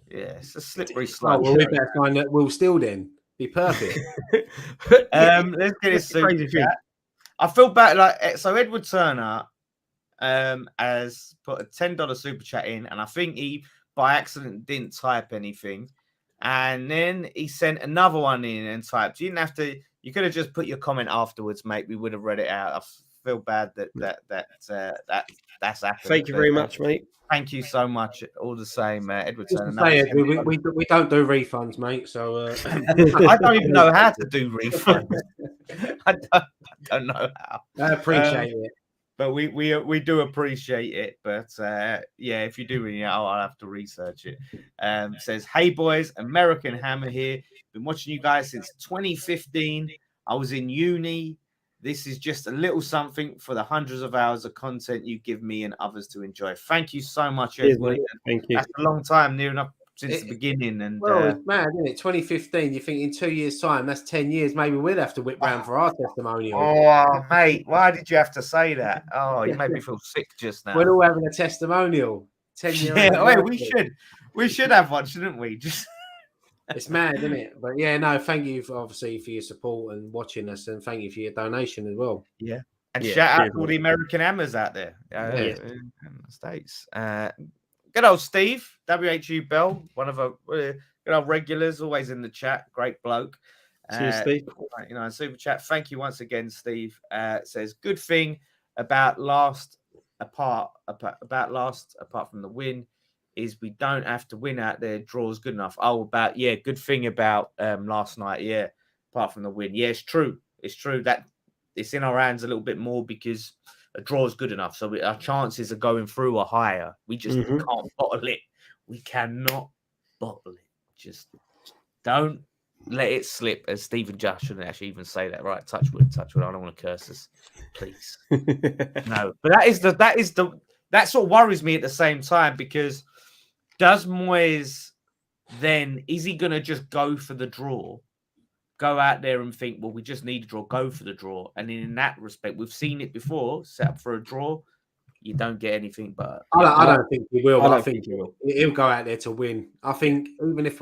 Yeah, it's a slippery slope. Oh, well, we better find that Will Still then. Be perfect. Let's get it crazy thing. I feel bad. Like so, Edward Turner has put a $10 super chat in, and I think he by accident didn't type anything, and then he sent another one in and typed. You didn't have to. You could have just put your comment afterwards, mate. We would have read it out. I feel bad that's happened. Thank you very much, mate. Thank you so much. All the same, Edward Turner. We don't do refunds, mate. So I don't even know how to do refunds. I don't know how. I appreciate it, but we do appreciate it. But yeah, if you do, I'll have to research it. Says, hey boys, American Hammer here. Been watching you guys since 2015. I was in uni. This is just a little something for the hundreds of hours of content you give me and others to enjoy. Thank you so much, Edward. Thank you. That's a long time, near enough since the beginning. And it's mad, isn't it? 2015. You think in 2 years' time, that's 10 years. Maybe we'll have to whip round for our testimonial. Oh, mate, why did you have to say that? Oh, you made me feel sick just now. We're all having a testimonial. 10 years. Yeah, wait, we should have one, shouldn't we? Just. It's mad, isn't it? But yeah, no, thank you obviously for your support and watching us, and thank you for your donation as well. Yeah, and shout out to all the American Hammers out there in the States. Good old Steve, WHU Bell, one of our good old regulars, always in the chat. Great bloke. Cheers, Steve. Super chat. Thank you once again, Steve. Says good thing about apart from the win. Is we don't have to win out there. Draw's good enough. Good thing about last night. Yeah, apart from the win. Yeah, it's true. It's true that it's in our hands a little bit more because a draw is good enough. So our chances of going through are higher. We just can't bottle it. We cannot bottle it. Just don't let it slip. As Stephen Josh shouldn't actually even say that, right? Touch wood. I don't want to curse us, please. No, but that's what worries me at the same time because. Does Moyes then, is he going to just go for the draw? Go out there and think, well, we just need a draw, go for the draw. And in that respect, we've seen it before, set up for a draw, you don't get anything but... I don't think he will. I think he will. He'll go out there to win. I think even if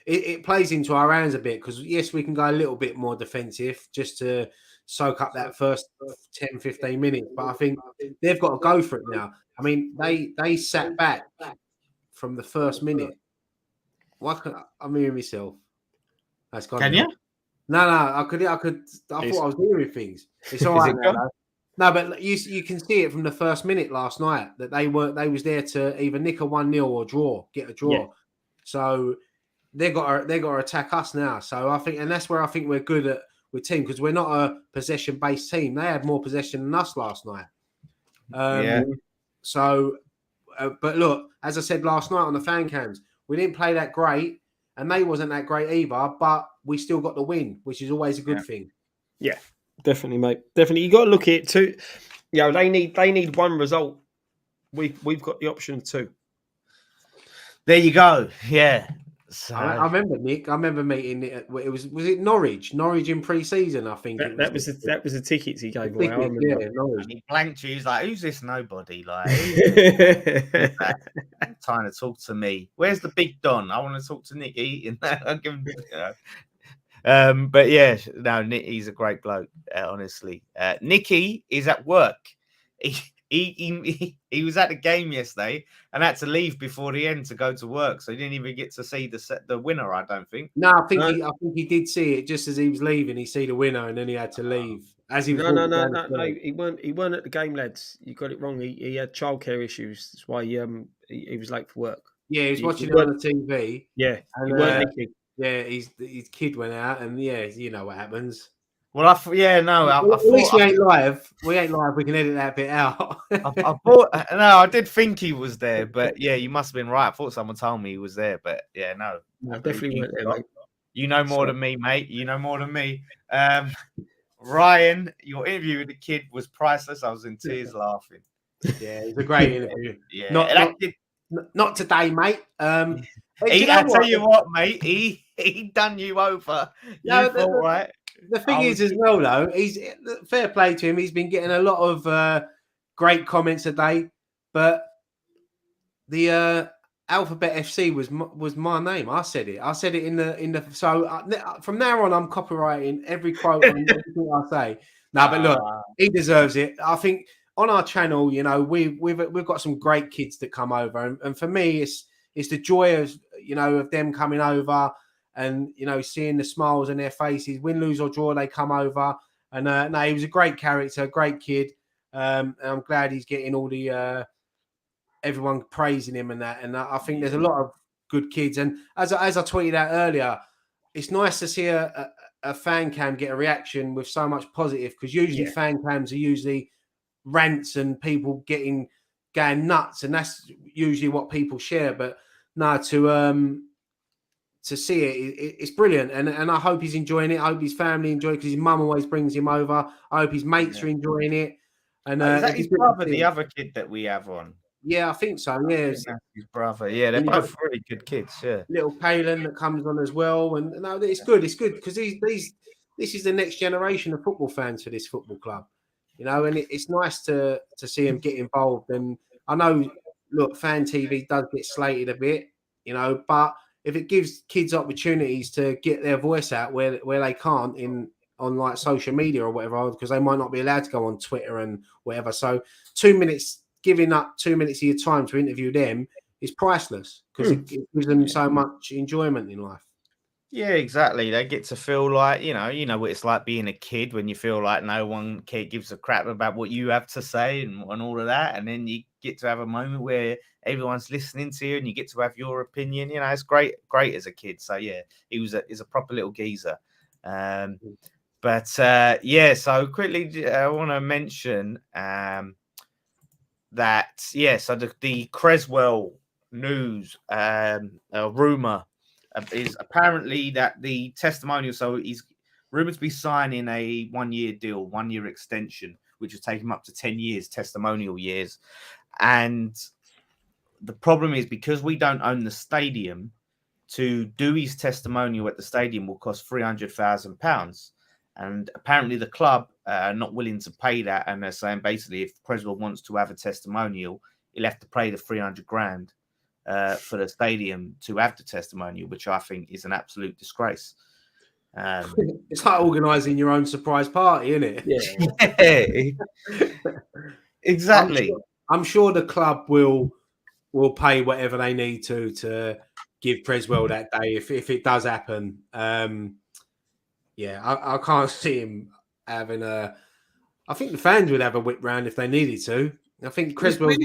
it plays into our hands a bit, because yes, we can go a little bit more defensive just to soak up that first 10, 15 minutes. But I think they've got to go for it now. I mean, they sat back from the first minute. Why can't I'm hearing myself? That's gone. Can you? No, I could. I thought I was hearing things. It's all right now. No, but you can see it from the first minute last night that they was there to either nick a 1-0 or get a draw. Yeah. So they got to attack us now. So I think, and that's where I think we're good with team because we're not a possession based team. They had more possession than us last night. So. But look, as I said last night on the fan cams, we didn't play that great, and they wasn't that great either. But we still got the win, which is always a good thing. Yeah, definitely, mate. Definitely, you got to look at it too. They need one result. We've got the option of two. There you go. Yeah. So... I remember Nick. I remember meeting it. It was it Norwich in pre-season. I think that was the tickets he gave away. Norwich. He blanked you. He's like, "Who's this nobody?" Like, trying to talk to me. Where's the big Don? I want to talk to Nicky. I'll give him, but yeah, no, Nicky's a great bloke. Honestly, Nicky is at work. He was at the game yesterday and had to leave before the end to go to work, so he didn't even get to see the winner. I don't think. No, I think he did see it just as he was leaving. He see the winner and then he had to leave. As he was no. He weren't at the game, lads. You got it wrong. He had childcare issues. That's why he was late for work. Yeah, he was watching it on the TV. Yeah, and, he weren't yeah, his kid went out, and yeah, you know what happens. Well, I At least thought we ain't live. We ain't live. We can edit that bit out. I thought no, I did think he was there, but yeah, you must have been right. I thought someone told me he was there, but yeah, no, I I believe definitely you, weren't there, Scott. mate. You know more than me, mate. You know more than me. Ryan, your interview with the kid was priceless. I was in tears laughing. Yeah, it was a great interview. Yeah, Not and not that kid, not today, mate. But do you know I tell what? you what, mate, he done you over. No, You thought, right? the thing I is, was- as well, though, he's fair play to him. He's been getting a lot of great comments a day, but the Alphabet FC was my name. I said it. I said it in the. So from now on, I'm copywriting every quote and everything I say. No, but look, he deserves it. I think on our channel, you know, we've got some great kids that come over, and for me, it's the joy of of them coming over, and seeing the smiles on their faces. Win, lose or draw, they come over, and no, he was a great character, great kid. And I'm glad he's getting all the everyone praising him and that. And I think there's a lot of good kids. And as I tweeted out earlier, it's nice to see a fan cam get a reaction with so much positive, because usually fan cams are usually rants and people going nuts, and that's usually what people share. But no, to see it's brilliant, and I hope he's enjoying it. I hope his family enjoy it, because his mum always brings him over. I hope his mates are enjoying it. And is that his brother, the other kid that we have on? Yeah, I think so. Yeah, That's his brother. Yeah, they're And both really good kids. Yeah, little Kalen that comes on as well, and no, it's good. It's good because this is the next generation of football fans for this football club, and it's nice to see them get involved. And I know, look, fan TV does get slated a bit, but if it gives kids opportunities to get their voice out where they can't on like social media or whatever, because they might not be allowed to go on Twitter and whatever. So 2 minutes. Giving up 2 minutes of your time to interview them is priceless, because it gives them so much enjoyment in life. Yeah, exactly. They get to feel like, you know what it's like being a kid when you feel like no one gives a crap about what you have to say and all of that. And then you get to have a moment where everyone's listening to you and you get to have your opinion. It's great as a kid. So yeah, he's a proper little geezer. But so quickly, I want to mention that so the Creswell news, a rumor is apparently that the testimonial. So he's rumored to be signing a 1-year deal, 1-year extension, which will take him up to 10 years, testimonial years. And the problem is, because we don't own the stadium, to do his testimonial at the stadium will cost £300,000. And apparently the club are not willing to pay that. And they're saying basically, if Creswell wants to have a testimonial, he'll have to pay the 300 grand for the stadium to have the testimonial, which I think is an absolute disgrace. It's like organising your own surprise party, isn't it? Yeah. Exactly. I'm sure the club will pay whatever they need to give Creswell that day if it does happen. I can't see him having a. I think the fans would have a whip round if they needed to. I think Creswell,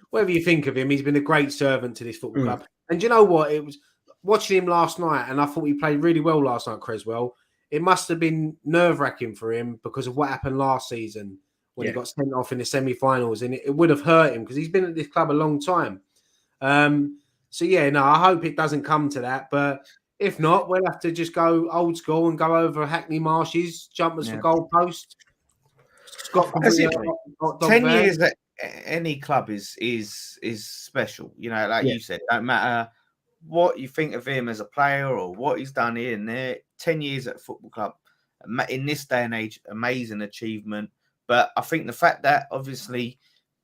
whatever you think of him, he's been a great servant to this football club. And you know what? It was watching him last night, and I thought he played really well last night, Creswell. It must have been nerve-wracking for him because of what happened last season when he got sent off in the semi-finals, and it would have hurt him because he's been at this club a long time. I hope it doesn't come to that, but if not, we'll have to just go old school and go over Hackney Marshes, jumpers for goalpost. Scott, 10 years at any club is special. You said, don't matter what you think of him as a player or what he's done here and there. 10 years at a football club in this day and age, amazing achievement. But I think the fact that obviously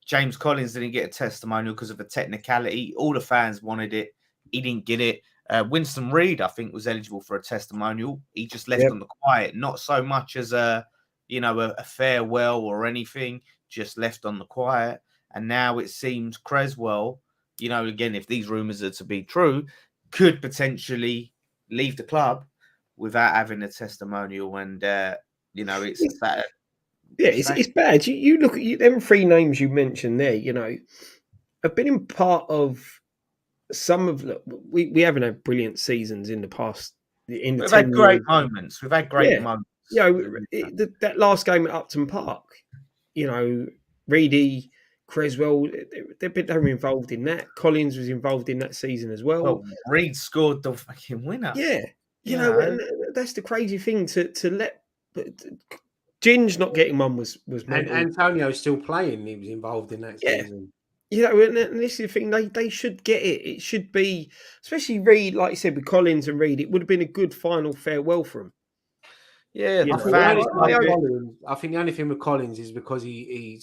James Collins didn't get a testimonial because of a technicality, all the fans wanted it, he didn't get it. Winston Reid, I think, was eligible for a testimonial. He just left on the quiet, not so much as a farewell or anything, just left on the quiet. And now it seems Creswell, again, if these rumours are to be true, could potentially leave the club without having a testimonial. And, it's sad. Yeah, it's bad. You look at them 3 names you mentioned there, have been in part of some of we haven't had brilliant seasons in the past. We've had great moments. We've had great moments. you know, that last game at Upton Park, you know, Reedy, Creswell, they were involved in that. Collins was involved in that season as well. Well, Reed scored the fucking winner. Yeah, you know, and that's the crazy thing to let. Ginge not getting one was And mental. Antonio's still playing. He was involved in that season. You know, and this is the thing, they should get it. It should be, especially Reed, like you said, with Collins and Reed, it would have been a good final farewell for him. Yeah, I think the only thing with Collins is because he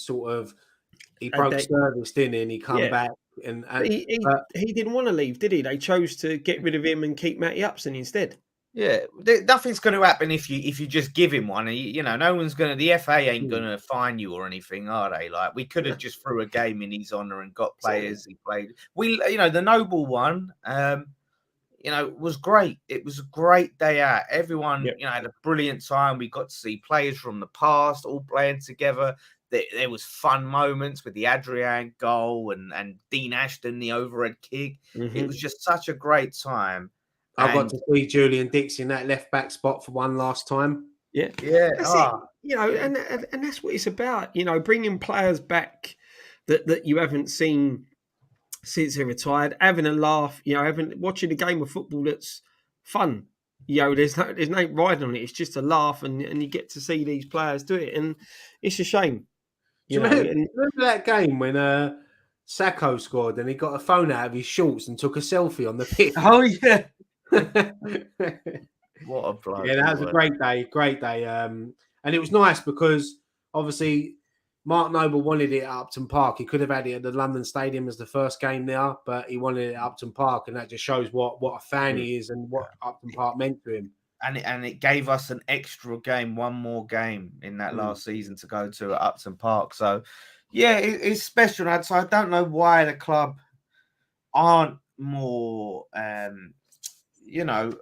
broke service, didn't he? And he come back and he didn't want to leave, did he? They chose to get rid of him and keep Matty Upson instead. Yeah, nothing's going to happen if you just give him one. You know, no one's going to. The FA ain't going to fine you or anything, are they? Like, we could have just threw a game in his honour and got players he played. The Noble one, you know, was great. It was a great day out. Everyone, you know, had a brilliant time. We got to see players from the past all playing together. There was fun moments with the Adrian goal and Dean Ashton, the overhead kick. Mm-hmm. It was just such a great time. I got to see Julian Dix in that left back spot for one last time. Yeah. That's it. You know, and that's what it's about. You know, bringing players back that you haven't seen since they retired, having a laugh. You know, watching a game of football that's fun. You know, there's no riding on it. It's just a laugh, and you get to see these players do it, and it's a shame. Remember that game when Sacco scored and he got a phone out of his shorts and took a selfie on the pitch? Oh yeah. What a bloke. Yeah, that was a great day. And it was nice because obviously Mark Noble wanted it at Upton Park. He could have had it at the London Stadium as the first game there, but he wanted it at Upton Park, and that just shows what a fan he is and what Upton Park meant to him. And it gave us an extra game, one more game in that last season to go to at Upton Park. So yeah, it's special. So I don't know why the club aren't more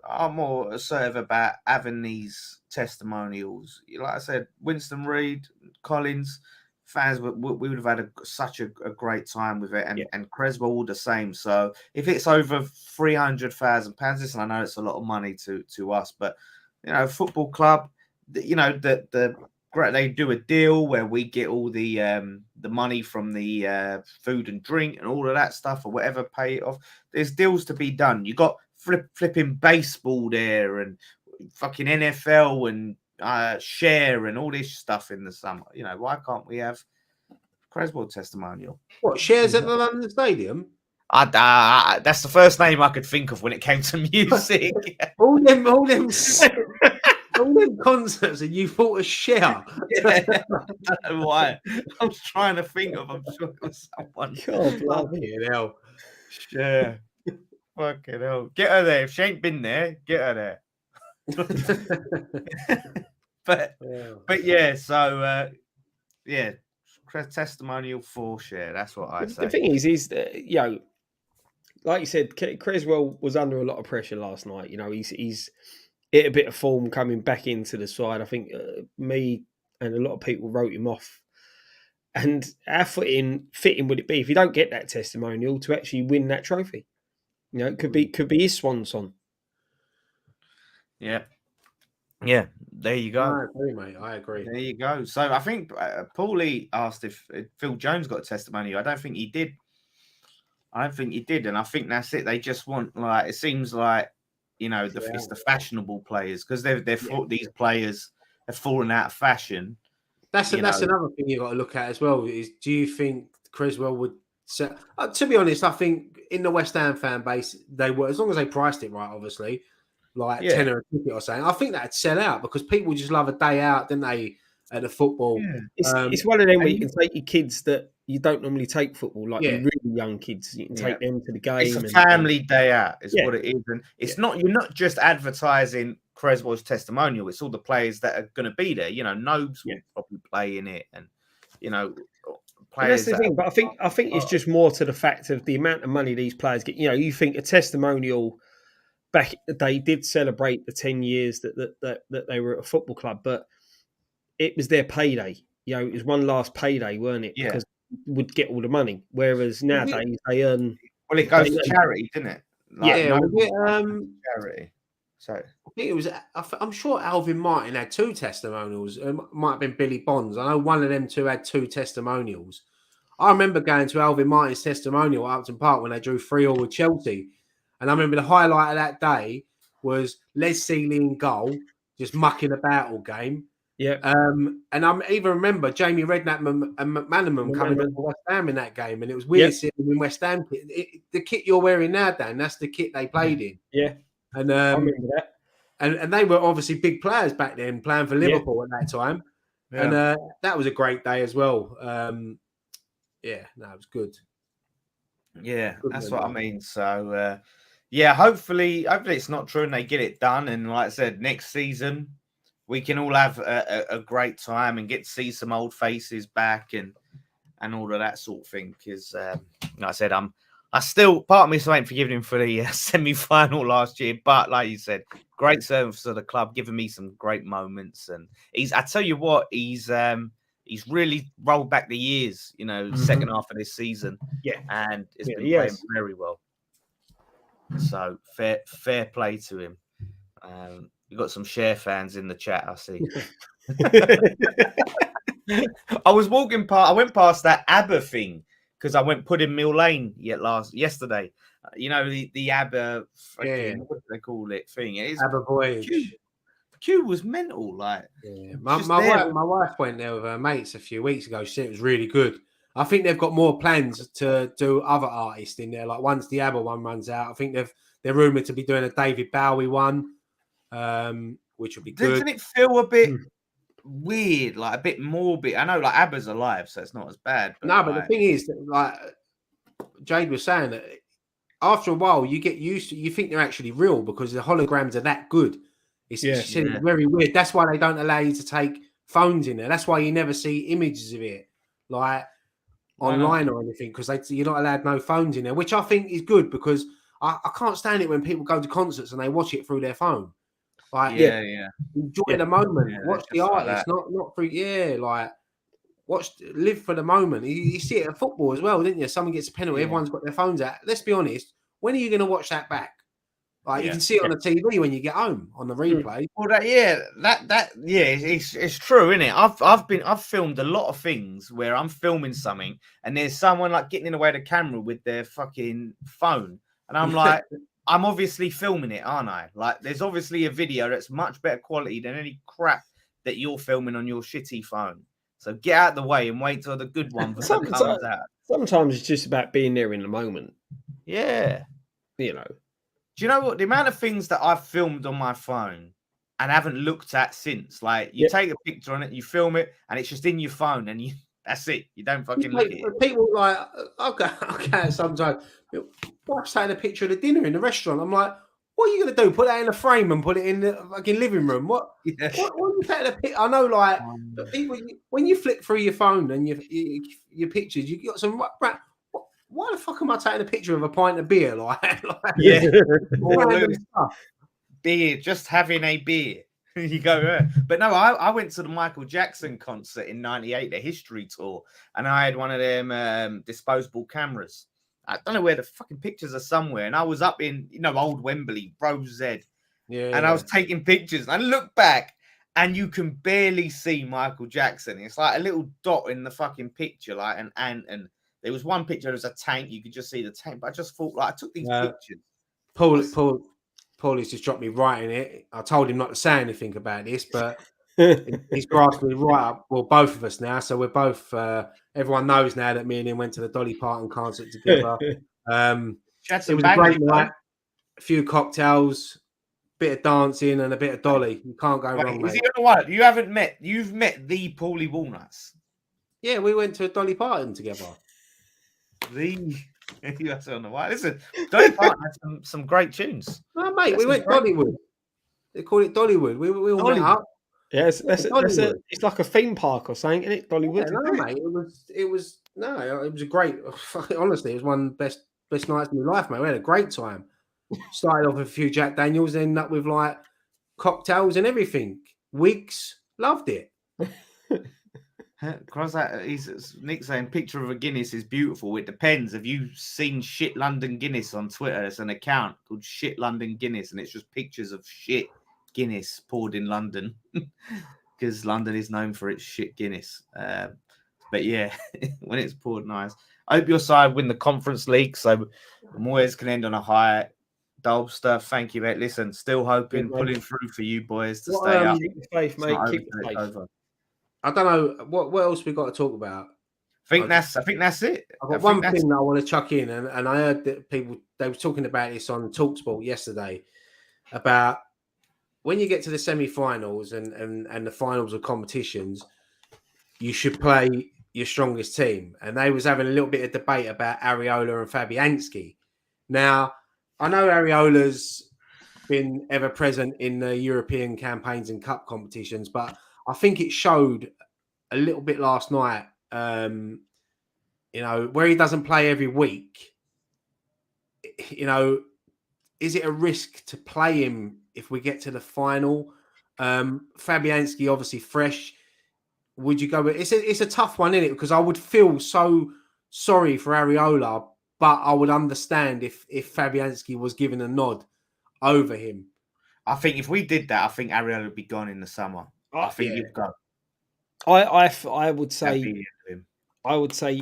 are more assertive about having these testimonials. Like I said, Winston Reid, Collins, fans, we would have had such a great time with it, and Creswell all the same. So if it's over £300,000, listen, I know it's a lot of money to us, but you know, football club, you know, they do a deal where we get all the money from the food and drink and all of that stuff or whatever, pay it off. There's deals to be done. You got flipping baseball there and fucking NFL and share and all this stuff in the summer. You know, why can't we have Creswell testimonial? What, shares at the London Stadium? That's the first name I could think of when it came to music. all them concerts, and you thought a share. Yeah, I don't know why. I was trying to think of. I'm sure it was someone. Fucking hell. Yeah. Fucking hell. Get her there. If she ain't been there, get her there. but yeah, so testimonial for share. That's what I say. The thing is you know, like you said, Creswell was under a lot of pressure last night. You know, he's hit a bit of form coming back into the side. I think me and a lot of people wrote him off. And how fitting would it be if you don't get that testimonial to actually win that trophy? You know, it could be his swan song. Yeah. There you go. I agree, mate. I agree. There you go. So I think Paulie asked if Phil Jones got a testimonial. I don't think he did. And I think that's it. They just want, like, it seems like, you know, it's the fashionable players, because these players have fallen out of fashion. That's another thing you got to look at as well. Is, do you think Creswell would? To be honest, I think in the West Ham fan base, they were, as long as they priced it right, obviously, like tenner a ticket or something. I think that'd sell out because people just love a day out, don't they, at the football? Yeah. It's one of them where you can take your kids that you don't normally take football, like your really young kids. You can take them to the game. It's a family day out, is what it is, and it's not. You're not just advertising Creswell's testimonial. It's all the players that are going to be there. You know, Nobes will probably play in it, and you know. That's the thing, but I think it's just more to the fact of the amount of money these players get. You know, you think a testimonial back in the day did celebrate the 10 years that they were at a football club, but it was their payday. You know, it was one last payday, weren't it? Because would get all the money. Whereas nowadays they earn. Well, it goes to charity, didn't it? Like, charity. So think it was. I'm sure Alvin Martin had 2 testimonials. It might have been Billy Bonds. I know one of them 2 had 2 testimonials. I remember going to Alvin Martin's testimonial at Upton Park when they drew 3-3 with Chelsea, and I remember the highlight of that day was Les Seeley in goal, just mucking about all game. Yeah. And I even remember Jamie Redknapp and McManaman coming on for West Ham in that game, and it was weird seeing them in West Ham kit. The kit you're wearing now, Dan, that's the kit they played in. Yeah. And I remember that. And they were obviously big players back then, playing for Liverpool at that time. Yeah. And that was a great day as well. It was good. Yeah, that's what I mean. So, hopefully it's not true and they get it done. And like I said, next season we can all have a great time and get to see some old faces back and all of that sort of thing. Because, like I said, I still, part of me is waiting for giving him for the semi-final last year. But like you said, great service to the club, giving me some great moments. And I tell you what, he's really rolled back the years, second half of this season. Yeah. And it's been playing very well. So fair play to him. You've got some Share fans in the chat, I see. I was walking past, I went past that ABBA thing because I went Pudding Mill Lane yesterday. The ABBA, what do they call it, thing? It is ABBA Voyage. Q was mental, like. Yeah. My wife went there with her mates a few weeks ago. She said it was really good. I think they've got more plans to do other artists in there. Like once the ABBA one runs out, I think they're rumored to be doing a David Bowie one, which would be good. Doesn't it feel a bit weird, like a bit morbid? I know, like ABBA's alive, so it's not as bad. But the thing is, that, like Jade was saying, that after a while you get used to. You think they're actually real because the holograms are that good. It's very weird. That's why they don't allow you to take phones in there. That's why you never see images of it, like online or anything, because you're not allowed no phones in there, which I think is good because I can't stand it when people go to concerts and they watch it through their phone. Like, enjoy the moment. Watch the artist, not through. Live for the moment. You see it at football as well, didn't you? Someone gets a penalty, everyone's got their phones out. Let's be honest. When are you going to watch that back? Like you can see it on the TV when you get home on the replay. Well, it's true, isn't it? I've filmed a lot of things where I'm filming something and there's someone like getting in the way of the camera with their fucking phone, and I'm like, I'm obviously filming it, aren't I? Like, there's obviously a video that's much better quality than any crap that you're filming on your shitty phone. So get out of the way and wait till the good one comes out. Sometimes it's just about being there in the moment. Yeah, Do you know what? The amount of things that I've filmed on my phone and haven't looked at since, like you take a picture on it, you film it, and it's just in your phone, and that's it. You don't fucking look at it. People like, okay, sometimes wife's taking a picture of the dinner in the restaurant. I'm like, what are you going to do? Put that in a frame and put it in the fucking living room? What are you taking a picture? I know, like, when you flick through your phone and your pictures, you got some. Why the fuck am I taking a picture of a pint of beer? Beer, just having a beer. You go, but no, I went to the Michael Jackson concert in '98, the history tour, and I had one of them disposable cameras. I don't know where the fucking pictures are somewhere, and I was up in old Wembley, Rose Z, and I was taking pictures. And I look back, and you can barely see Michael Jackson. It's like a little dot in the fucking picture, like an ant and. There was one picture, there was a tank, you could just see the tank, but I just thought, like, I took these pictures. Paulie's just dropped me right in it. I told him not to say anything about this, but he's grasped me right up. Well, both of us now, so we're both, everyone knows now that me and him went to the Dolly Parton concert together. It was a great night, a few cocktails, bit of dancing, and a bit of Dolly. You can't go wrong, mate. Is he on the one? You've met the Paulie Walnuts? Yeah, we went to a Dolly Parton together. That's on the way. Listen, Dolly Parton had some great tunes. No, mate, we went Dollywood. They call it Dollywood. We all met up. Yeah, it's like a theme park or something, isn't it? Dollywood. Yeah, no, mate. It was a great. Honestly, it was one of the best nights of my life, mate. We had a great time. Started off with a few Jack Daniels, ended up with like cocktails and everything. Wigs, loved it. Nick saying picture of a Guinness is beautiful. It depends. Have you seen Shit London Guinness on Twitter? It's an account called Shit London Guinness, and it's just pictures of shit Guinness poured in London because London is known for its shit Guinness. But yeah, when it's poured nice. I hope your side win the Conference League so Moyes can end on a high. Dolster, thank you, mate. Listen, still hoping, pulling through for you boys to stay up. Keep the faith, mate. Keep the faith. Over. I don't know what else we got to talk about. I think that's it. I've got one thing that I want to chuck in, and I heard that they were talking about this on TalkSport yesterday about when you get to the semi-finals and the finals of competitions, you should play your strongest team. And they was having a little bit of debate about Areola and Fabianski. Now, I know Areola's been ever present in the European campaigns and cup competitions, but I think it showed a little bit last night, where he doesn't play every week. Is it a risk to play him if we get to the final? Fabianski, obviously fresh. Would you go with it's a tough one, isn't it? Because I would feel so sorry for Areola, but I would understand if Fabianski was given a nod over him. I think if we did that, I think Areola would be gone in the summer. I think you'd go. I would say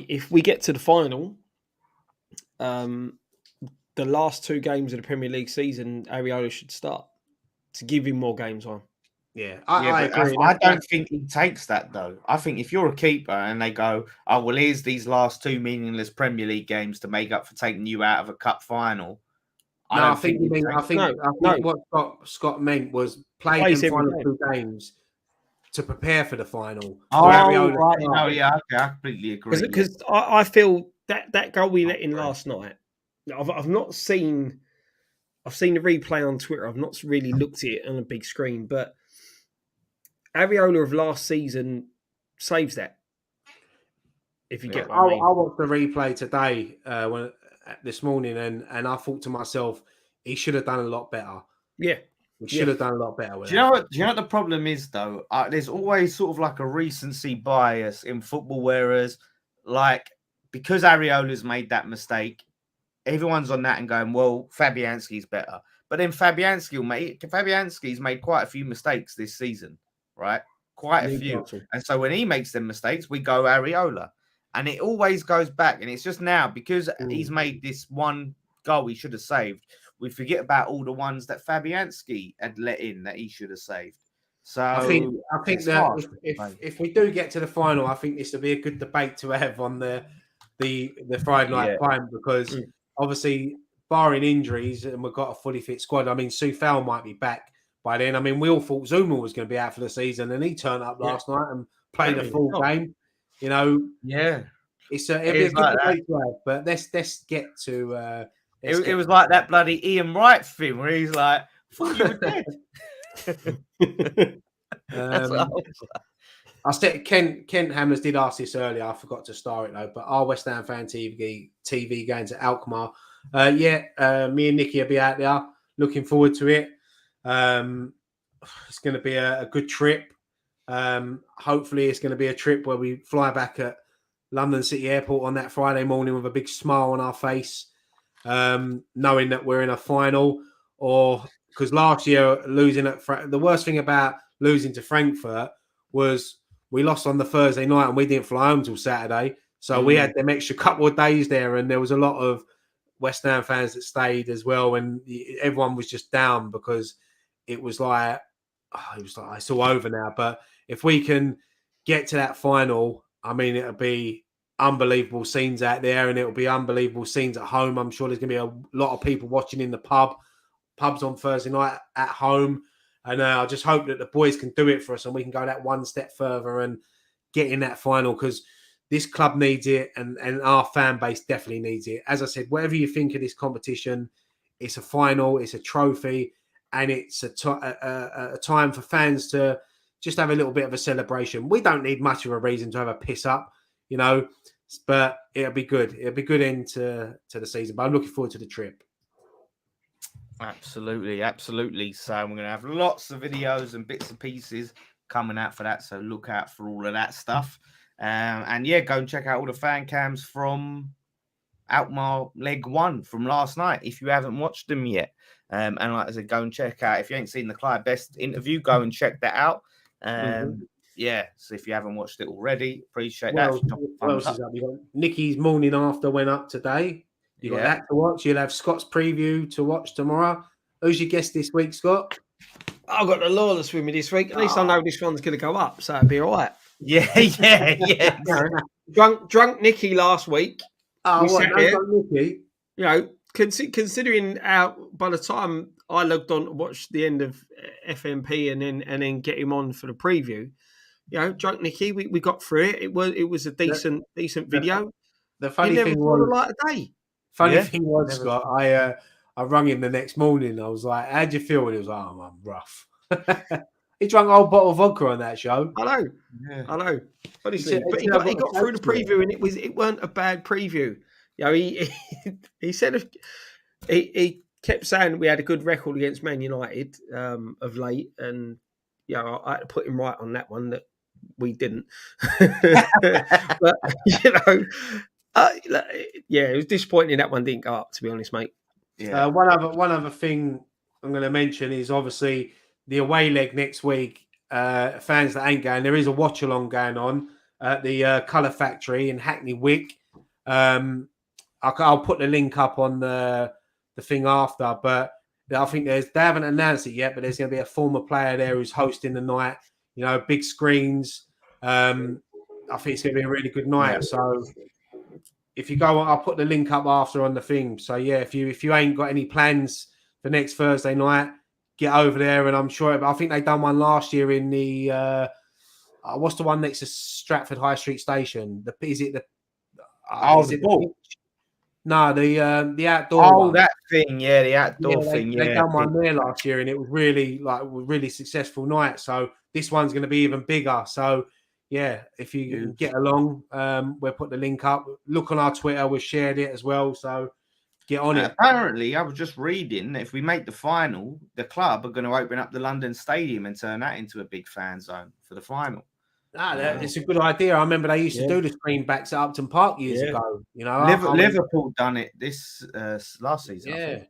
if we get to the final, the last 2 games of the Premier League season, Areola should start to give him more games on. Yeah, I agree. I don't think he takes that, though. I think if you're a keeper and they go, oh, well, here's these last 2 meaningless Premier League games to make up for taking you out of a cup final. I think what Scott meant was play them final 2 games to prepare for the final. Oh, right. No, yeah, okay, I completely agree. Because I feel that goal we let in last night, I've not seen... I've seen the replay on Twitter. I've not really looked at it on a big screen, but Areola of last season saves that. If you get what I mean. I watched the replay today this morning, and I thought to myself, he should have done a lot better. Yeah, he should have done a lot better. Do you know what the problem is, though? There's always sort of like a recency bias in football, whereas because Areola's made that mistake, everyone's on that and going, well, Fabianski's better. But then Fabianski's made quite a few mistakes this season, right? Quite a few. And so when he makes them mistakes, we go Areola. And it always goes back. And it's just now, because he's made this one goal he should have saved, we forget about all the ones that Fabianski had let in that he should have saved. So I think that if we do get to the final, I think this will be a good debate to have on the Friday night Pint, because obviously, barring injuries, and we've got a fully fit squad. I mean, Soufal might be back by then. I mean, we all thought Zuma was going to be out for the season, and he turned up last night and played a full game. It'd be a good debate to have. But let's get to. It was like that bloody Ian Wright thing where he's like, "I thought you were dead." I said Kent Hammers did ask this earlier. I forgot to star it though. But our West Ham Fan TV going to Alkmaar. Me and Nicky will be out there. Looking forward to it. It's going to be a good trip. Hopefully, it's going to be a trip where we fly back at London City Airport on that Friday morning with a big smile on our face, knowing that we're in a final. Or because last year losing the worst thing about losing to Frankfurt was we lost on the Thursday night and we didn't fly home till Saturday. So we had them extra couple of days there, and there was a lot of West Ham fans that stayed as well, and everyone was just down because it was like it's all over now. But if we can get to that final, I mean, it'll be unbelievable scenes out there, and it'll be unbelievable scenes at home. I'm sure there's going to be a lot of people watching in the pubs on Thursday night at home. And I just hope that the boys can do it for us and we can go that one step further and get in that final, because this club needs it and our fan base definitely needs it. As I said, whatever you think of this competition, it's a final, it's a trophy, and it's a time for fans to just have a little bit of a celebration. We don't need much of a reason to have a piss up, but it'll be good. It'll be good end to the season. But I'm looking forward to the trip. Absolutely. So we're going to have lots of videos and bits and pieces coming out for that. So look out for all of that stuff. And go and check out all the fan cams from Alkmaar leg 1 from last night. If you haven't watched them yet, and like I said, go and check out. If you ain't seen the Clyde Best interview, go and check that out. Yeah, so if you haven't watched it already, appreciate that. What else is up? You got Nicky's morning after went up today. You got that to watch. You'll have Scott's preview to watch tomorrow. Who's your guest this week, Scott? I've got the Lawless with me this week. At least I know this one's going to go up, so it'll be all right. Yeah. Drunk Nicky last week. Nicky? You know, considering how by the time I logged on to watch the end of FMP and then get him on for the preview, you know, Drunk Nicky, we got through it. It was a decent video. The funny thing was, Scott, I rung him the next morning. I was like, "How'd you feel?" And he was like, "Oh, I'm rough." He drank a whole bottle of vodka on that show. I know. Honestly, but he got through the preview, and it weren't a bad preview. You know, he said he kept saying we had a good record against Man United of late, and you know, I had to put him right on that one that we didn't. But you know, it was disappointing that one didn't go up. To be honest, mate. Yeah. One other thing I'm going to mention is obviously the away leg next week. Fans that ain't going, there is a watch along going on at the Colour Factory in Hackney Wick. I'll put the link up on the thing after, but I think they haven't announced it yet, but there's going to be a former player there who's hosting the night. You know, big screens. I think it's going to be a really good night. Yeah. So if you go on, I'll put the link up after on the thing. So yeah, if you ain't got any plans for next Thursday night, get over there. And I'm sure, I think they done one last year in the what's the one next to Stratford High Street Station? The outdoor. Oh, one. That thing, the outdoor thing. They done one there last year, and it was really successful night. So this one's going to be even bigger. So yeah, if you can get along, we'll put the link up. Look on our Twitter, we've shared it as well. So get on it. Apparently, I was just reading that if we make the final, the club are going to open up the London Stadium and turn that into a big fan zone for the final. It's a good idea. I remember they used to do the screen backs at Upton Park years ago. You know, Liverpool done it this last season. Yeah,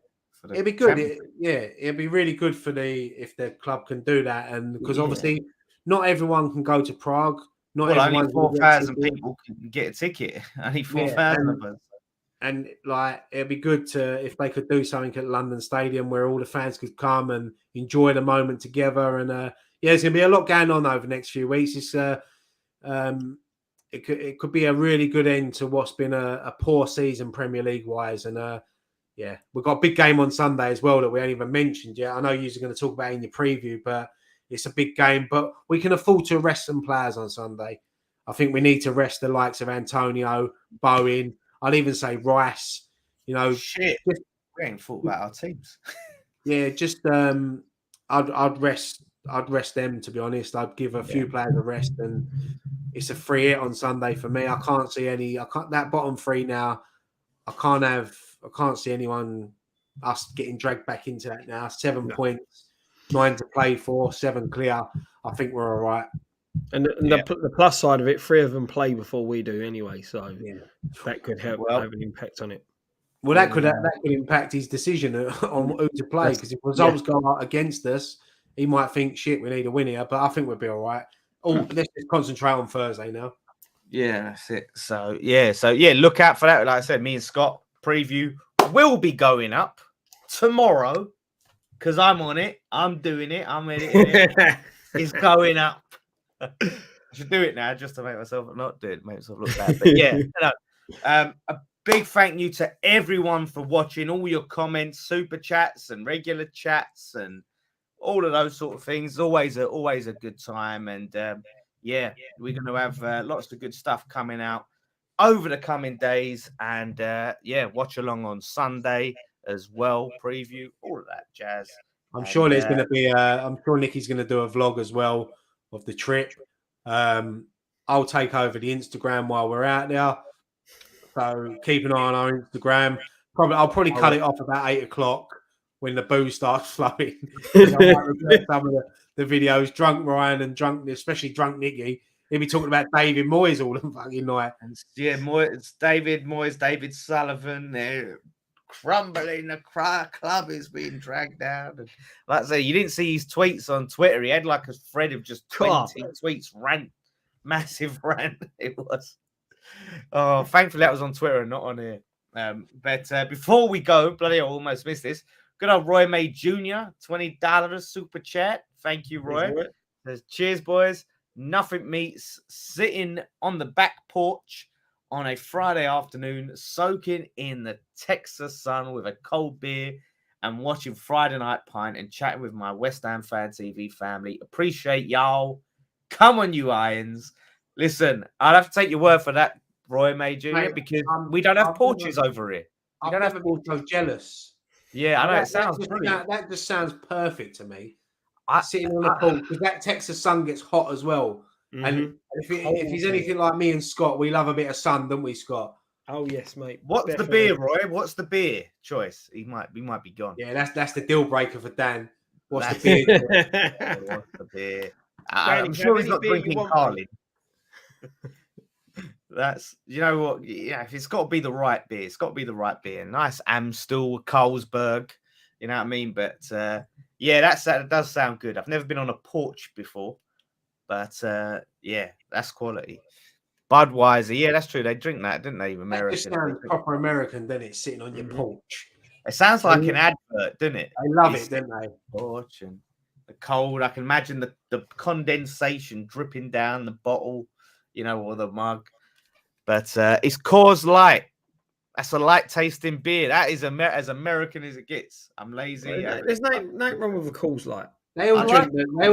it'd be good. It'd be really good if the club can do that, and because obviously not everyone can go to Prague. Only 4,000 people can get a ticket. Only 4,000 of us. And like, it'd be good if they could do something at London Stadium where all the fans could come and enjoy the moment together. And there's going to be a lot going on over the next few weeks. It's it could be a really good end to what's been a poor season Premier League wise. And we've got a big game on Sunday as well that we haven't even mentioned yet. I know you're going to talk about it in your preview, but it's a big game. But we can afford to rest some players on Sunday. I think we need to rest the likes of Antonio, Bowen. I'd even say Rice. You know, we ain't thought about our teams. I'd rest them, to be honest. I'd give a few players a rest, and it's a free hit on Sunday for me. I can't see that bottom three now. I can't see us getting dragged back into that now. 7 points, 9 to play for, 7 clear. I think we're all right. And the plus side of it, 3 of them play before we do anyway, so that could have an impact on it. Well, that could impact his decision on who to play, because if results go out against us, he might think, shit, we need a win here, but I think we'll be all right. Let's just concentrate on Thursday now. Yeah, that's it. So look out for that. Like I said, me and Scott preview will be going up tomorrow because I'm on it. I'm doing it. I'm editing it. It's going up. I should do it now just to make myself make myself look bad. But a big thank you to everyone for watching, all your comments, super chats, and regular chats, and all of those sort of things. Always a good time. And we're going to have lots of good stuff coming out over the coming days. And watch along on Sunday as well. Preview, all of that jazz. I'm sure there's going to be. I'm sure Nicky's going to do a vlog as well of the trip. I'll take over the Instagram while we're out there. So keep an eye on our Instagram. I'll probably cut it off about 8 o'clock when the booze starts flowing. I might regret some of the videos. Drunk Ryan and especially drunk Nicky. He'd be talking about David Moyes all the fucking night. Yeah, Moyes, David Sullivan, they're crumbling. The club is being dragged down. And like I say, you didn't see his tweets on Twitter. He had like a thread of just 20 tweets, massive rant. It was. Oh, thankfully that was on Twitter and not on here. But before we go, bloody, I almost missed this. Good old Roy May Jr., $20 super chat. Thank you, Roy. Says, cheers, boys. Nothing meets sitting on the back porch on a Friday afternoon, soaking in the Texas sun with a cold beer and watching Friday Night Pint and chatting with my West Ham Fan TV family. Appreciate y'all. Come on, you Irons. Listen, I'll have to take your word for that, Roy May Jr., Mate, because we don't have porches over here. I don't have been so jealous. Yeah, I know. It sounds brilliant. That just sounds perfect to me. Sitting on the porch, because that Texas sun gets hot as well. Mm-hmm. And if he's anything like me and Scott, we love a bit of sun, don't we, Scott? Oh yes, mate. What's definitely the beer, Roy? What's the beer choice? We might be gone. Yeah, that's the deal breaker for Dan. What's the beer? What's the beer? I'm sure he's not drinking Carlin. That's, you know what? Yeah, it's got to be the right beer. It's got to be the right beer. Nice Amstel, Carlsberg. You know what I mean? But yeah, that does sound good. I've never been on a porch before, but yeah, that's quality. Budweiser, yeah, that's true. They drink that, didn't they? American. It sounds proper American, doesn't it? Sitting on your porch. It sounds like an advert, doesn't it? They love it, don't they? Porch and the cold. I can imagine the condensation dripping down the bottle, you know, or the mug. But it's Coors Light. That's a light tasting beer. That is as American as it gets. I'm lazy. There's nothing wrong with a Coors Light. They all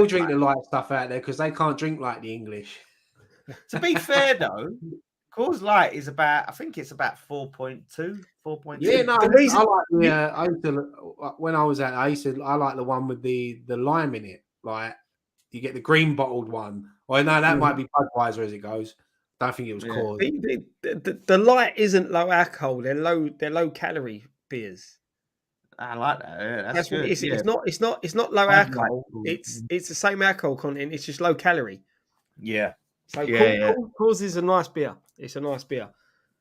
drink the light stuff out there because they can't drink like the English. To be fair though, Coors Light is about, I think it's about 4.2. Yeah, no, I like I used to, when I was at, I like the one with the lime in it. Like you get the green bottled one. Or no, that might be Budweiser as it goes. I don't think it was Coors. The light isn't low alcohol. They're low calorie beers. I like that. Yeah, that's good. What it is. Yeah. It's not low alcohol. It's the same alcohol content. It's just low calorie. Yeah. So Coors is a nice beer. It's a nice beer.